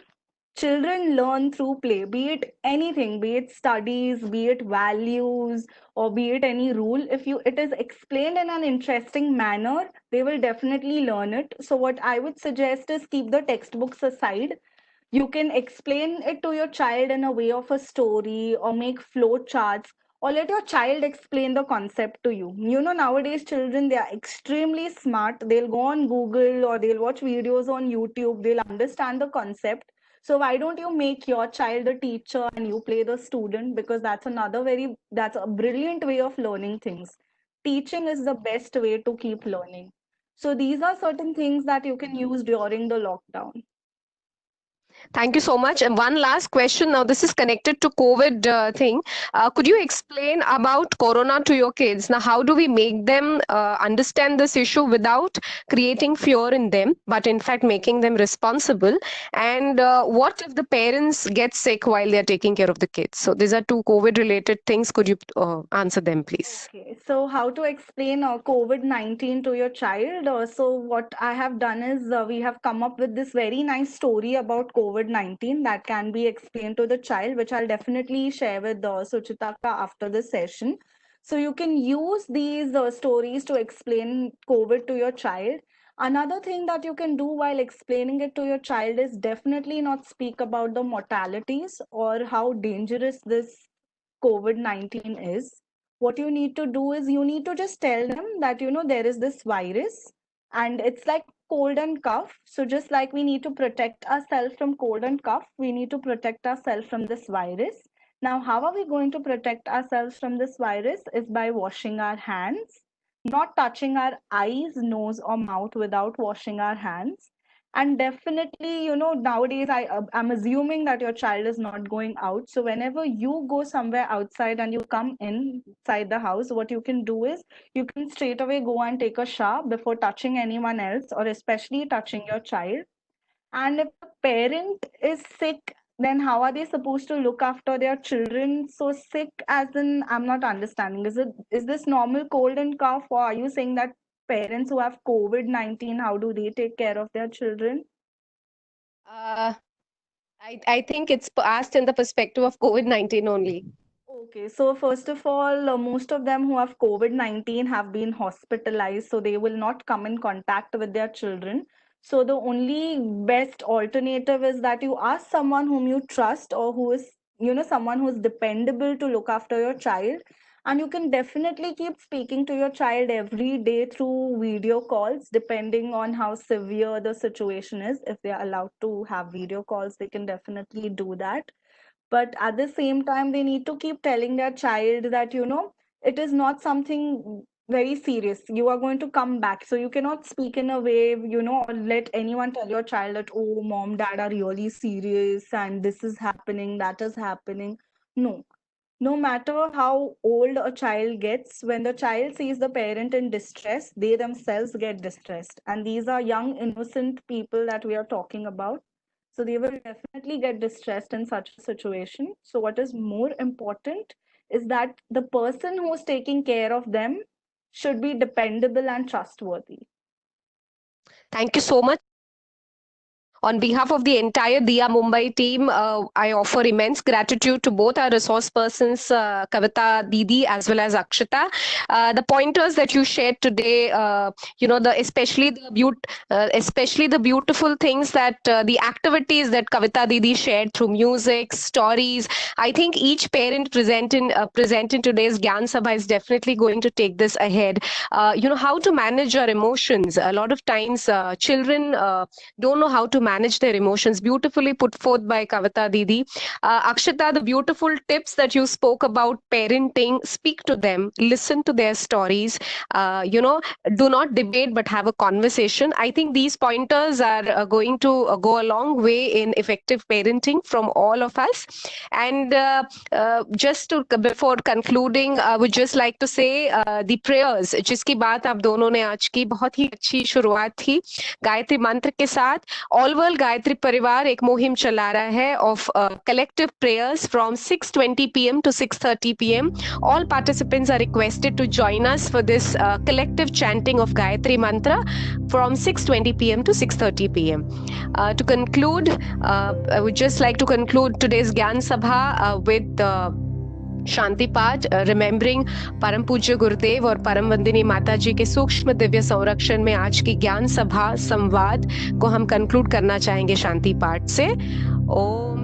Children learn through play, be it anything, be it studies, be it values, or be it any rule. If it is explained in an interesting manner, they will definitely learn it. So what I would suggest is keep the textbooks aside. You can explain it to your child in a way of a story, or make flow charts, or let your child explain the concept to you. Nowadays children, they are extremely smart. They'll go on Google or they'll watch videos on YouTube. They'll understand the concept. So why don't you make your child a teacher and you play the student? Because that's a brilliant way of learning things. Teaching is the best way to keep learning. So these are certain things that you can use during the lockdown. Thank you so much. And one last question. Now, this is connected to COVID thing. Could you explain about Corona to your kids? Now, how do we make them understand this issue without creating fear in them, but in fact making them responsible? And what if the parents get sick while they're taking care of the kids? So these are two COVID-related things. Could you answer them, please? Okay, so how to explain COVID-19 to your child? So what I have done is we have come up with this very nice story about COVID-19 that can be explained to the child, which I'll definitely share with Suchitaka after the session. So you can use these stories to explain COVID to your child. Another thing that you can do while explaining it to your child is definitely not speak about the mortalities or how dangerous this COVID-19 is. What you need to do is you need to just tell them that, there is this virus and it's like cold and cough. So just like we need to protect ourselves from cold and cough, we need to protect ourselves from this virus. Now, how are we going to protect ourselves from this virus is by washing our hands, not touching our eyes, nose, or mouth without washing our hands. And definitely, nowadays I'm assuming that your child is not going out. So whenever you go somewhere outside and you come inside the house, what you can do is you can straight away go and take a shower before touching anyone else, or especially touching your child. And if a parent is sick, then how are they supposed to look after their children? So sick as in, I'm not understanding. Is this normal cold and cough, or are you saying that parents who have COVID-19, how do they take care of their children? I think it's asked in the perspective of COVID-19 only. Okay, so first of all, most of them who have COVID-19 have been hospitalized, so they will not come in contact with their children. So the only best alternative is that you ask someone whom you trust, or who is, someone who is dependable to look after your child. And you can definitely keep speaking to your child every day through video calls, depending on how severe the situation is. If they are allowed to have video calls, they can definitely do that. But at the same time, they need to keep telling their child that, it is not something very serious. You are going to come back. So you cannot speak in a way, or let anyone tell your child that, oh, mom, dad are really serious and this is happening, that is happening. No. No matter how old a child gets, when the child sees the parent in distress, they themselves get distressed. And these are young, innocent people that we are talking about. So they will definitely get distressed in such a situation. So what is more important is that the person who is taking care of them should be dependable and trustworthy. Thank you so much. On behalf of the entire Diya Mumbai team, I offer immense gratitude to both our resource persons, Kavita Didi as well as Akshita. The pointers that you shared today, especially the beautiful things that the activities that Kavita Didi shared through music, stories. I think each parent present in today's Gyan Sabha is definitely going to take this ahead. How to manage your emotions. A lot of times, children don't know how to manage their emotions, beautifully put forth by Kavita Didi. Akshita, the beautiful tips that you spoke about parenting, speak to them, listen to their stories, do not debate but have a conversation. I think these pointers are going to go a long way in effective parenting from all of us. And before concluding, I would just like to say the prayers, जिसकी बात आप दोनों ने आज की, बहुत ही अच्छी शुरुआत थी गायत्री मंत्र के साथ. ऑल वर्ल्ड गायत्री परिवार एक मुहिम चला रहा है of collective prayers from 6:20 p.m. to 6:30 p.m. All participants are requested to join us for this collective chanting of Gayatri Mantra from 6:20 p.m. to 6:30 p.m. To conclude, I would just like to conclude today's Gyan Sabha with शांति पाठ, remembering परम पूज्य गुरुदेव और परम वंदनीय माता जी के सूक्ष्म दिव्य संरक्षण में आज की ज्ञान सभा संवाद को हम कंक्लूड करना चाहेंगे शांति पाठ से। ओम